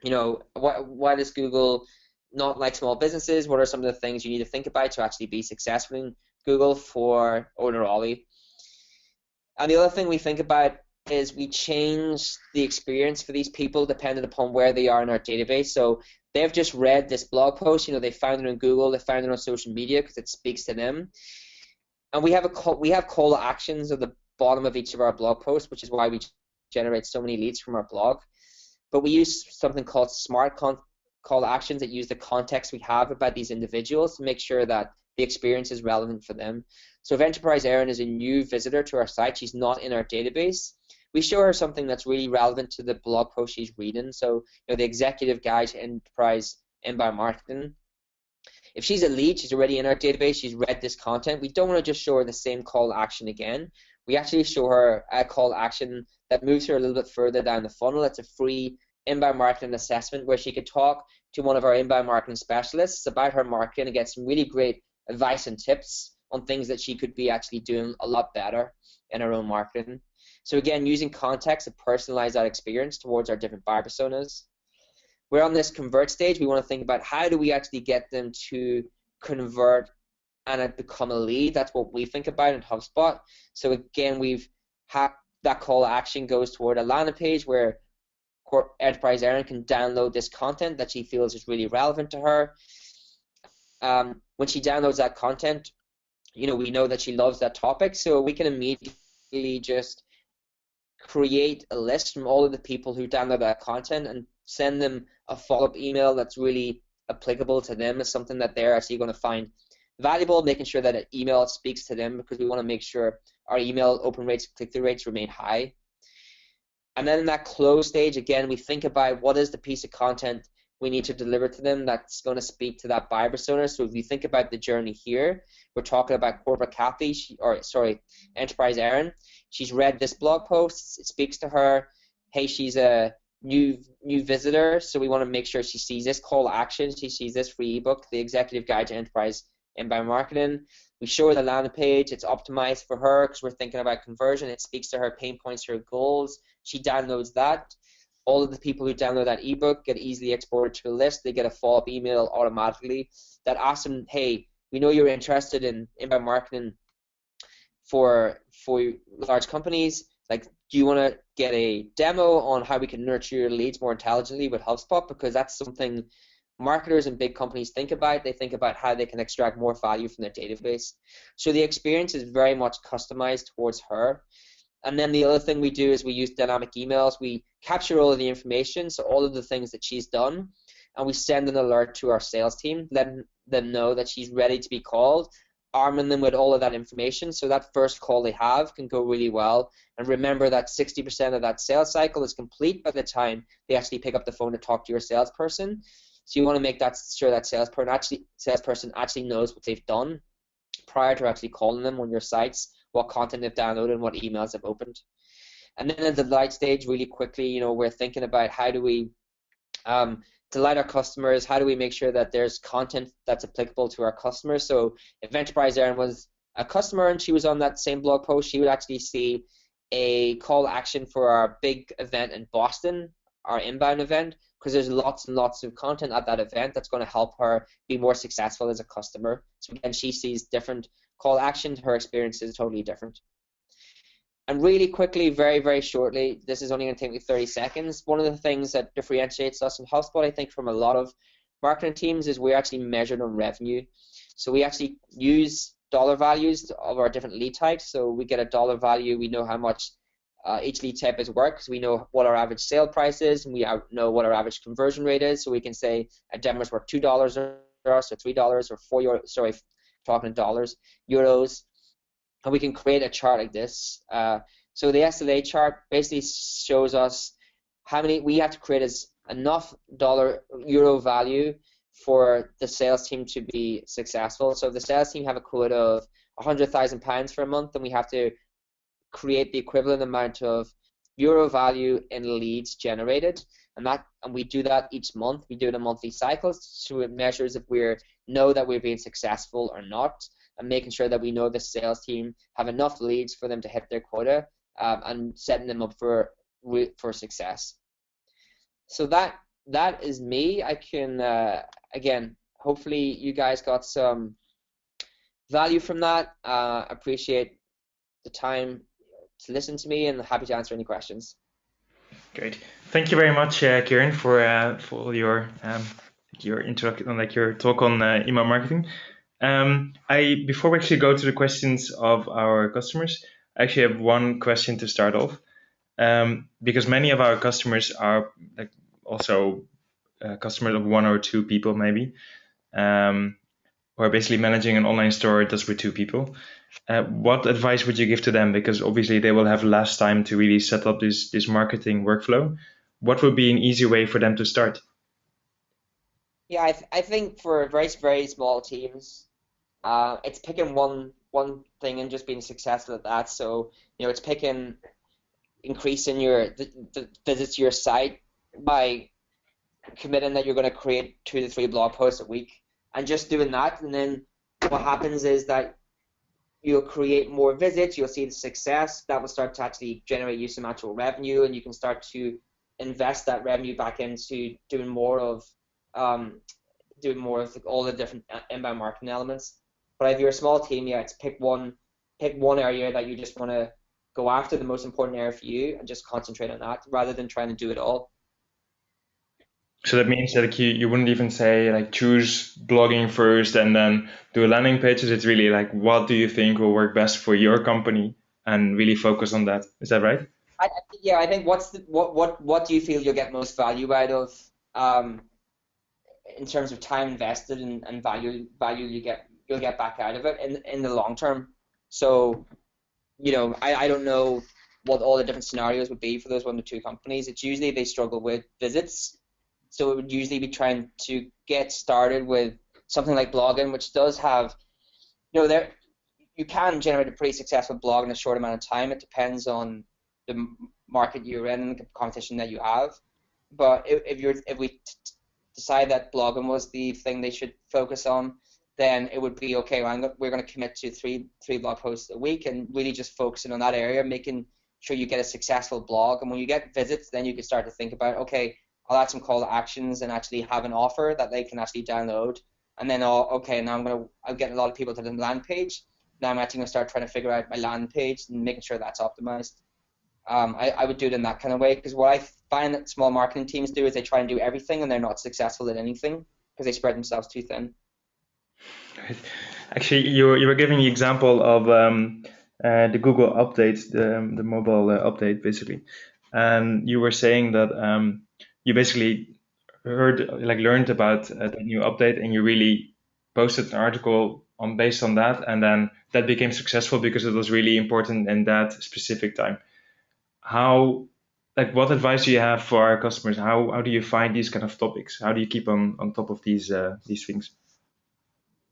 you know, why does Google not like small businesses? What are some of the things you need to think about to actually be successful in Google for Owner Ollie? And the other thing we think about is we change the experience for these people depending upon where they are in our database. So they've just read this blog post, you know, they found it on Google, they found it on social media because it speaks to them. And we have call to actions at the bottom of each of our blog posts, which is why we generate so many leads from our blog. But we use something called smart call to actions that use the context we have about these individuals to make sure that the experience is relevant for them. So if Enterprise Erin is a new visitor to our site, she's not in our database, we show her something that's really relevant to the blog post she's reading. So, you know, the executive guide to enterprise inbound marketing. If she's a lead, she's already in our database, she's read this content, we don't want to just show her the same call to action again. We actually show her a call to action that moves her a little bit further down the funnel. It's a free inbound marketing assessment where she could talk to one of our inbound marketing specialists about her marketing and get some really great advice and tips on things that she could be actually doing a lot better in her own marketing. So again, using context to personalize that experience towards our different buyer personas. We're on this convert stage. We want to think about how do we actually get them to convert and become a lead. That's what we think about in HubSpot. So again, that call to action goes toward a landing page where Enterprise Erin can download this content that she feels is really relevant to her. When she downloads that content, we know that she loves that topic, so we can immediately just create a list from all of the people who download that content and send them a follow-up email that's really applicable to them, as something that they're actually going to find valuable, making sure that an email speaks to them, because we want to make sure our email open rates, click-through rates remain high. And then in that close stage, again, we think about what is the piece of content we need to deliver to them that's going to speak to that buyer persona. So if you think about the journey here, we're talking about corporate Kathy, Enterprise Erin. She's read this blog post. It speaks to her. Hey, she's a new visitor, so we want to make sure she sees this call to action. She sees this free ebook, The Executive Guide to Enterprise Inbound Marketing. We show her the landing page. It's optimized for her because we're thinking about conversion. It speaks to her pain points, her goals. She downloads that. All of the people who download that ebook get easily exported to a list. They get a follow-up email automatically that asks them, hey, we know you're interested in inbound marketing for large companies. Like, do you want to get a demo on how we can nurture your leads more intelligently with HubSpot? Because that's something marketers and big companies think about. They think about how they can extract more value from their database. So the experience is very much customized towards her. And then the other thing we do is we use dynamic emails. We capture all of the information, so all of the things that she's done, and we send an alert to our sales team, letting them know that she's ready to be called, arming them with all of that information so that first call they have can go really well. And remember that 60% of that sales cycle is complete by the time they actually pick up the phone to talk to your salesperson. So you want to make sure that salesperson actually knows what they've done prior to actually calling them on your sites, what content they've downloaded, and what emails they've opened. And then at the delight stage, really quickly, we're thinking about how do we delight our customers, how do we make sure that there's content that's applicable to our customers. So if Enterprise Erin was a customer and she was on that same blog post, she would actually see a call to action for our big event in Boston, our inbound event, because there's lots and lots of content at that event that's going to help her be more successful as a customer. So again, she sees different call to action, her experience is totally different. And really quickly, very, very shortly, this is only going to take me 30 seconds. One of the things that differentiates us in HubSpot, I think, from a lot of marketing teams is we're actually measured on revenue. So we actually use dollar values of our different lead types. So we get a dollar value, we know how much each lead type is worth, because we know what our average sale price is, and we know what our average conversion rate is. So we can say a demo is worth $2 or $3 or €4, sorry, talking in dollars, euros. And we can create a chart like this. So the SLA chart basically shows us how many we have to create as enough euro value for the sales team to be successful. So if the sales team have a quota of £100,000 for a month, then we have to create the equivalent amount of euro value in leads generated, and we do that each month. We do it in monthly cycles, so it measures if we know that we're being successful or not, and making sure that we know the sales team have enough leads for them to hit their quota, and setting them up for success. So that is me. I can again, hopefully you guys got some value from that. Appreciate the time to listen to me, and happy to answer any questions. Great, thank you very much, Kieran, for your introduction, like your talk on email marketing. Before we actually go to the questions of our customers, I actually have one question to start off, because many of our customers are like also customers of one or two people, maybe, or basically managing an online store just with two people. What advice would you give to them? Because obviously they will have less time to really set up this marketing workflow. What would be an easy way for them to start? Yeah, I think for very, very small teams, it's picking one thing and just being successful at that. So it's picking increasing the visits to your site by committing that you're going to create 2 to 3 blog posts a week, and just doing that. And then what happens is that you'll create more visits, you'll see the success, that will start to actually generate you some actual revenue, and you can start to invest that revenue back into doing more of all the different inbound marketing elements. But if you're a small team, yeah, it's pick one area that you just want to go after, the most important area for you, and just concentrate on that rather than trying to do it all. So that means that like, you wouldn't even say like choose blogging first and then do landing pages. It's really like what do you think will work best for your company and really focus on that. Is that right? I think what do you feel you'll get most value out of in terms of time invested and value you'll get back out of it in the long term. So, I don't know what all the different scenarios would be for those 1 to 2 companies. It's usually they struggle with visits. So it would usually be trying to get started with something like blogging, which does have, there you can generate a pretty successful blog in a short amount of time. It depends on the market you're in and the competition that you have. But if we decide that blogging was the thing they should focus on, then it would be okay. We're going to commit to three blog posts a week and really just focusing on that area, making sure you get a successful blog. And when you get visits, then you can start to think about, okay, I'll add some call to actions and actually have an offer that they can actually download. And then, I'll get a lot of people to the land page. Now I'm actually going to start trying to figure out my land page and making sure that's optimized. I would do it in that kind of way, because what I find that small marketing teams do is they try and do everything and they're not successful at anything because they spread themselves too thin. Actually, you were giving the example of the Google update, the mobile update, basically, and you were saying that you basically learned about the new update, and you really posted an article based on that, and then that became successful because it was really important in that specific time. What advice do you have for our customers? How do you find these kind of topics? How do you keep on top of these things?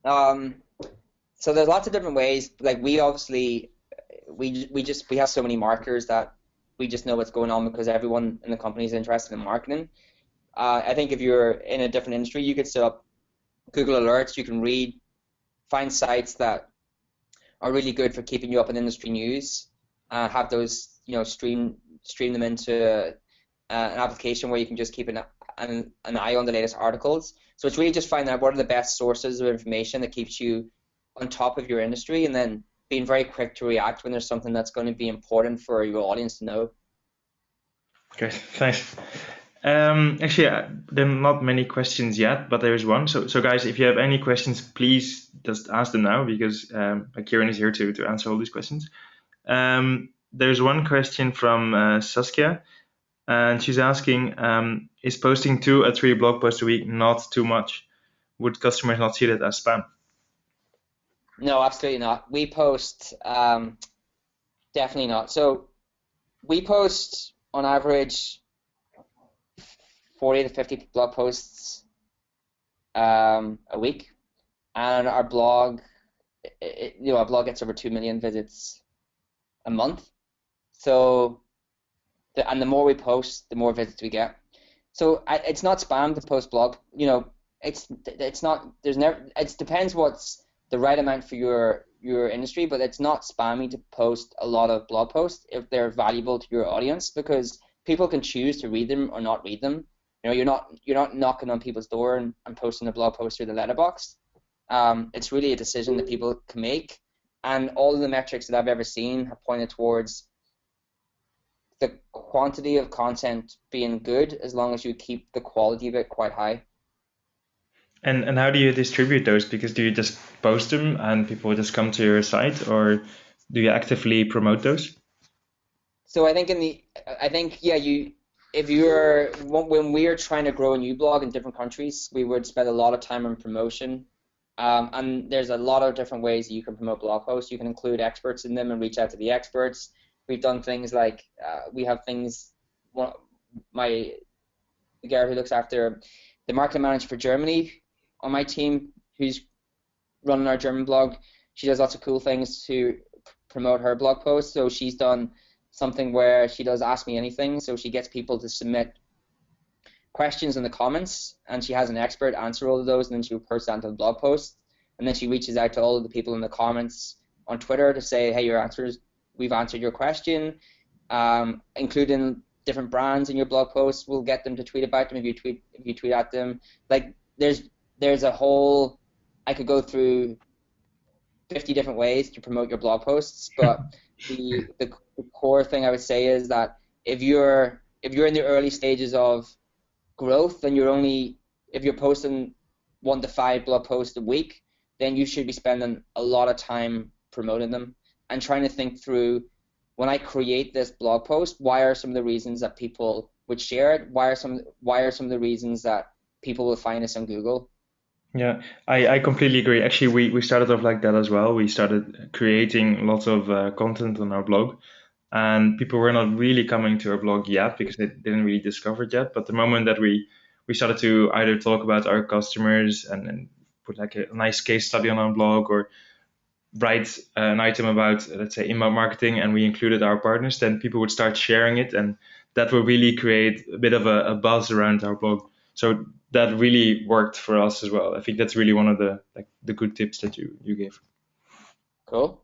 So there's lots of different ways. Like we obviously we have so many marketers that we just know what's going on because everyone in the company is interested in marketing. I think if you're in a different industry, you could set up Google Alerts. You can find sites that are really good for keeping you up in industry news. Have those, stream them into an application where you can just keep an eye on the latest articles. So it's really just finding out what are the best sources of information that keeps you on top of your industry, and then being very quick to react when there's something that's going to be important for your audience to know. Okay, thanks. Actually, there are not many questions yet, but there is one. So guys, if you have any questions, please just ask them now, because Kieran is here to answer all these questions. There's one question from Saskia, and she's asking, is posting 2 or 3 blog posts a week not too much? Would customers not see that as spam? No, absolutely not. We post, definitely not. So we post on average 40 to 50 blog posts a week, and our blog, our blog gets over 2 million visits a month. So, the more we post, the more visits we get. So it's not spam to post blog. It's not. There's never. It depends what's the right amount for your industry, but it's not spammy to post a lot of blog posts if they're valuable to your audience, because people can choose to read them or not read them. You're not knocking on people's door and posting a blog post through the letterbox. It's really a decision that people can make, and all of the metrics that I've ever seen have pointed towards the quantity of content being good as long as you keep the quality of it quite high. And how do you distribute those? Because do you just post them and people just come to your site, or do you actively promote those? So I think when we are trying to grow a new blog in different countries, we would spend a lot of time on promotion. And there's a lot of different ways you can promote blog posts. You can include experts in them and reach out to the experts. We've done things like the girl who looks after the marketing manager for Germany on my team, who's running our German blog, she does lots of cool things to promote her blog posts. So she's done something where she does Ask Me Anything. So she gets people to submit questions in the comments, and she has an expert answer all of those, and then she will post that into the blog post. And then she reaches out to all of the people in the comments on Twitter to say, hey, we've answered your question, including different brands in your blog posts. We'll get them to tweet about them if you tweet at them. Like there's a whole, I could go through 50 different ways to promote your blog posts, but the core thing I would say is that if you're in the early stages of growth and if you're posting 1 to 5 blog posts a week, then you should be spending a lot of time promoting them and trying to think through, when I create this blog post, why are some of the reasons that people would share it? Why are some of the reasons that people will find us on Google? Yeah, I completely agree. Actually, we started off like that as well. We started creating lots of content on our blog, and people were not really coming to our blog yet because they didn't really discover it yet. But the moment that we started to either talk about our customers and put like a nice case study on our blog, or write an item about, let's say, inbound marketing, and we included our partners, then people would start sharing it, and that will really create a bit of a buzz around our blog. So that really worked for us as well. I think that's really one of the good tips that you gave. Cool.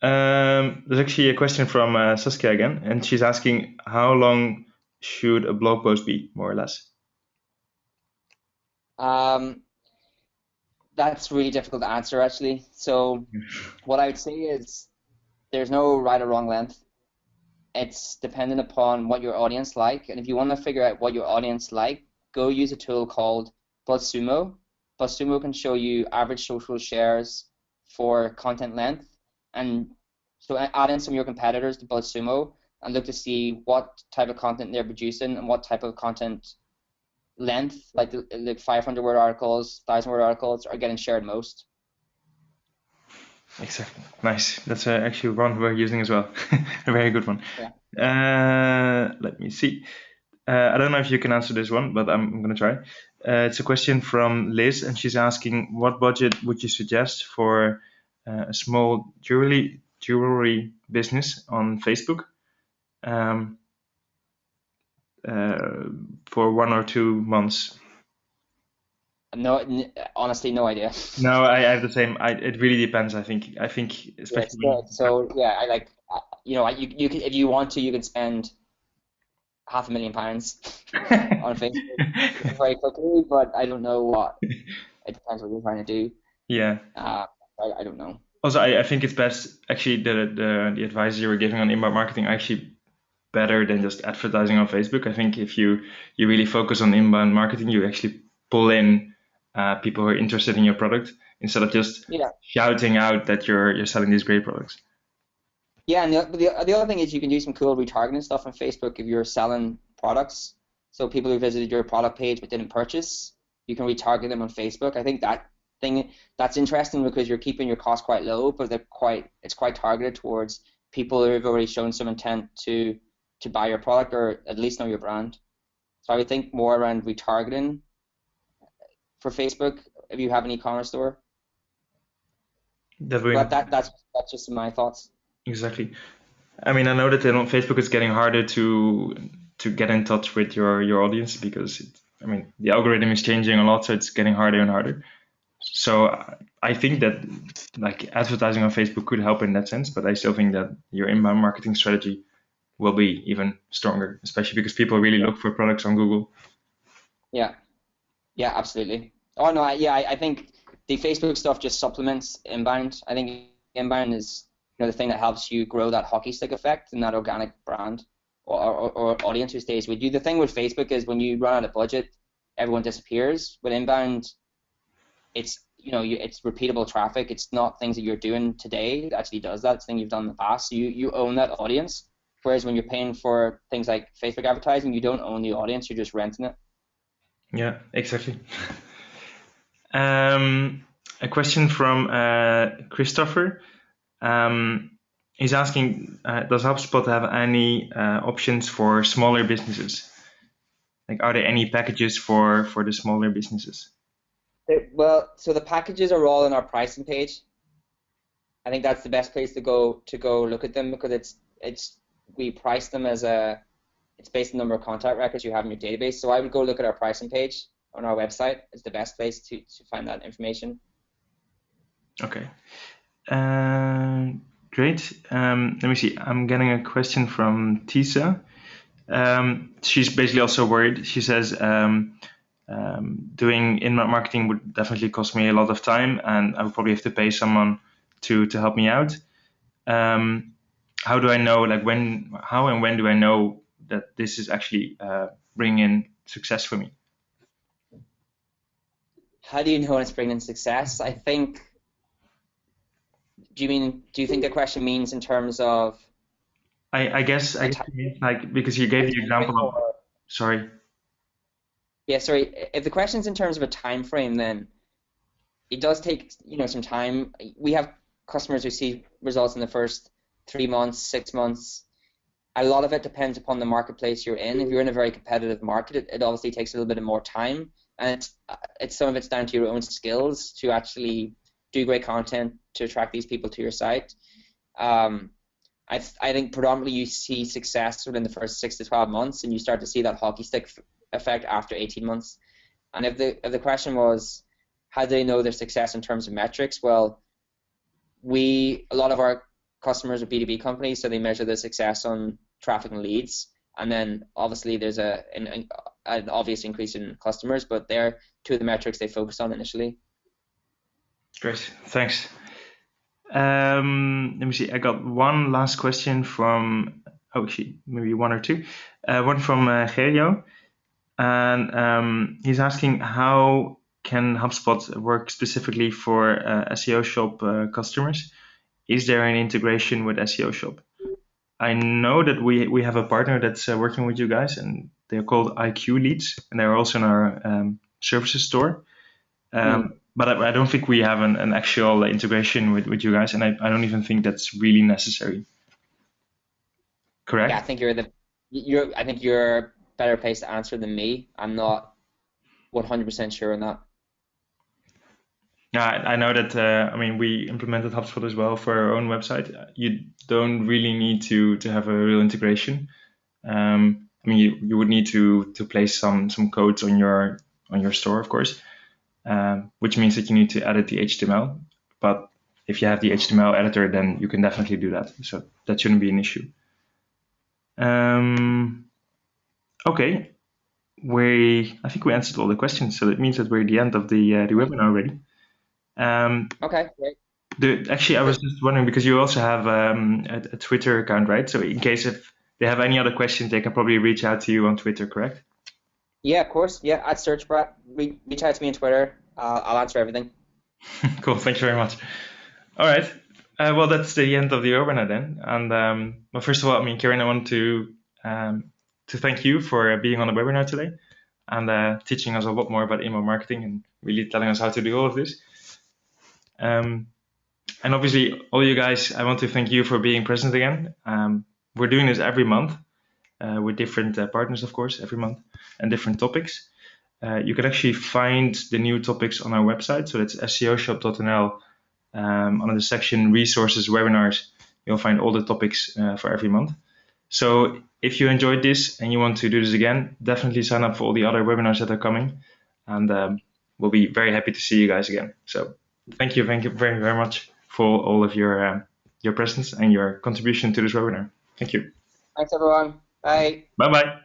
There's actually a question from Saskia again, and she's asking, how long should a blog post be, more or less? That's really difficult to answer, actually. So what I would say is there's no right or wrong length. It's dependent upon what your audience like, and if you want to figure out what your audience like, go use a tool called BuzzSumo. BuzzSumo can show you average social shares for content length, and so add in some of your competitors to BuzzSumo and look to see what type of content they're producing and what type of content length, like 500-word articles, 1,000-word articles, are getting shared most. Exactly. Nice. That's actually one we're using as well. A very good one. Yeah. Let me see. I don't know if you can answer this one, but I'm going to try. It's a question from Liz, and she's asking, what budget would you suggest for a small jewelry business on Facebook for 1 or 2 months? No, honestly, no idea. No, I have the same. It really depends. I think especially. Yeah, so yeah, I like, you can, if you want to, you can spend £500,000 on Facebook very quickly, but I don't know what. It depends what you're trying to do. Yeah. I don't know. Also, I think it's best, actually, the advice you were giving on inbound marketing actually better than just advertising on Facebook. I think if you really focus on inbound marketing, you actually pull in people who are interested in your product instead of just shouting out that you're selling these great products. Yeah, and the other thing is you can do some cool retargeting stuff on Facebook if you're selling products. So people who visited your product page but didn't purchase, you can retarget them on Facebook. I think that's interesting because you're keeping your costs quite low, but it's quite targeted towards people who have already shown some intent to buy your product or at least know your brand. So I would think more around retargeting for Facebook if you have an e-commerce store. But that's just my thoughts. Exactly. I mean, I know that on Facebook it's getting harder to get in touch with your audience because the algorithm is changing a lot, so it's getting harder and harder. So I think that like advertising on Facebook could help in that sense, but I still think that your inbound marketing strategy will be even stronger, especially because people really look for products on Google. Yeah, absolutely. Oh no, I think the Facebook stuff just supplements inbound. I think inbound is the thing that helps you grow that hockey stick effect and that organic brand or audience who stays with you. The thing with Facebook is when you run out of budget, everyone disappears. With inbound, it's it's repeatable traffic. It's not things that you're doing today that actually does that. It's things you've done in the past. So you own that audience. Whereas when you're paying for things like Facebook advertising, you don't own the audience. You're just renting it. Yeah, exactly. A question from Christopher. He's asking, does HubSpot have any options for smaller businesses? Like, are there any packages for the smaller businesses? Well, so the packages are all on our pricing page. I think that's the best place to go look at them because we price them as it's based on the number of contact records you have in your database. So I would go look at our pricing page on our website. It's the best place to find that information. Okay. Great. Let me see. I'm getting a question from Tisa. She's basically also worried. She says, doing in-market marketing would definitely cost me a lot of time, and I would probably have to pay someone to help me out. How do I know, like how and when do I know that this is actually bringing in success for me? How do you know when it's bringing success? I think. Do you think the question means in terms of I guess a it means, like, because you gave the time example frame, of, or sorry. yeah, sorry. If the question's in terms of a time frame, then it does take some time. We have customers who see results in the first 3 months, 6 months. A lot of it depends upon the marketplace you're in. If you're in a very competitive market, it obviously takes a little bit of more time, and it's some of it's down to your own skills to actually do great content to attract these people to your site. Um, I think predominantly you see success within the first 6 to 12 months, and you start to see that hockey stick effect after 18 months. And if the question was, how do they know their success in terms of metrics? Well, a lot of our customers are B2B companies, so they measure the success on traffic and leads, and then obviously there's an obvious increase in customers, but they're two of the metrics they focus on initially. Great, thanks. Let me see. I got one last question from, maybe one or two. One from Gerjo, and he's asking, how can HubSpot work specifically for SEO Shop customers? Is there an integration with SEO Shop? I know that we have a partner that's working with you guys, and they're called IQ Leads, and they're also in our services store. But I don't think we have an actual integration with you guys, and I don't even think that's really necessary. Correct? Yeah, I think I think you're better placed to answer than me. I'm not 100% sure on that. Yeah, I know that. I mean, we implemented HubSpot as well for our own website. You don't really need to have a real integration. I mean, you would need to place some codes on your store, of course, which means that you need to edit the HTML. But if you have the HTML editor, then you can definitely do that. So that shouldn't be an issue. Okay, I think we answered all the questions, so that means that we're at the end of the webinar already. Okay, great. Actually, I was just wondering, because you also have a Twitter account, right? So in case if they have any other questions, they can probably reach out to you on Twitter, correct? Yeah, of course. Yeah, at search Brett. Reach out to me on Twitter. I'll answer everything. Cool, thank you very much. All right. Well, that's the end of the webinar then. And well, first of all, I mean, Kieran, I want to thank you for being on the webinar today and teaching us a lot more about email marketing and really telling us how to do all of this. And obviously, all you guys, I want to thank you for being present again. We're doing this every month with different partners, of course, every month, and different topics. You can actually find the new topics on our website. So that's seoshop.nl. Under the section resources, webinars, you'll find all the topics for every month. So if you enjoyed this and you want to do this again, definitely sign up for all the other webinars that are coming. And we'll be very happy to see you guys again. So thank you very, very much for all of your presence and your contribution to this webinar. Thank you. Thanks, everyone. Bye. Bye-bye.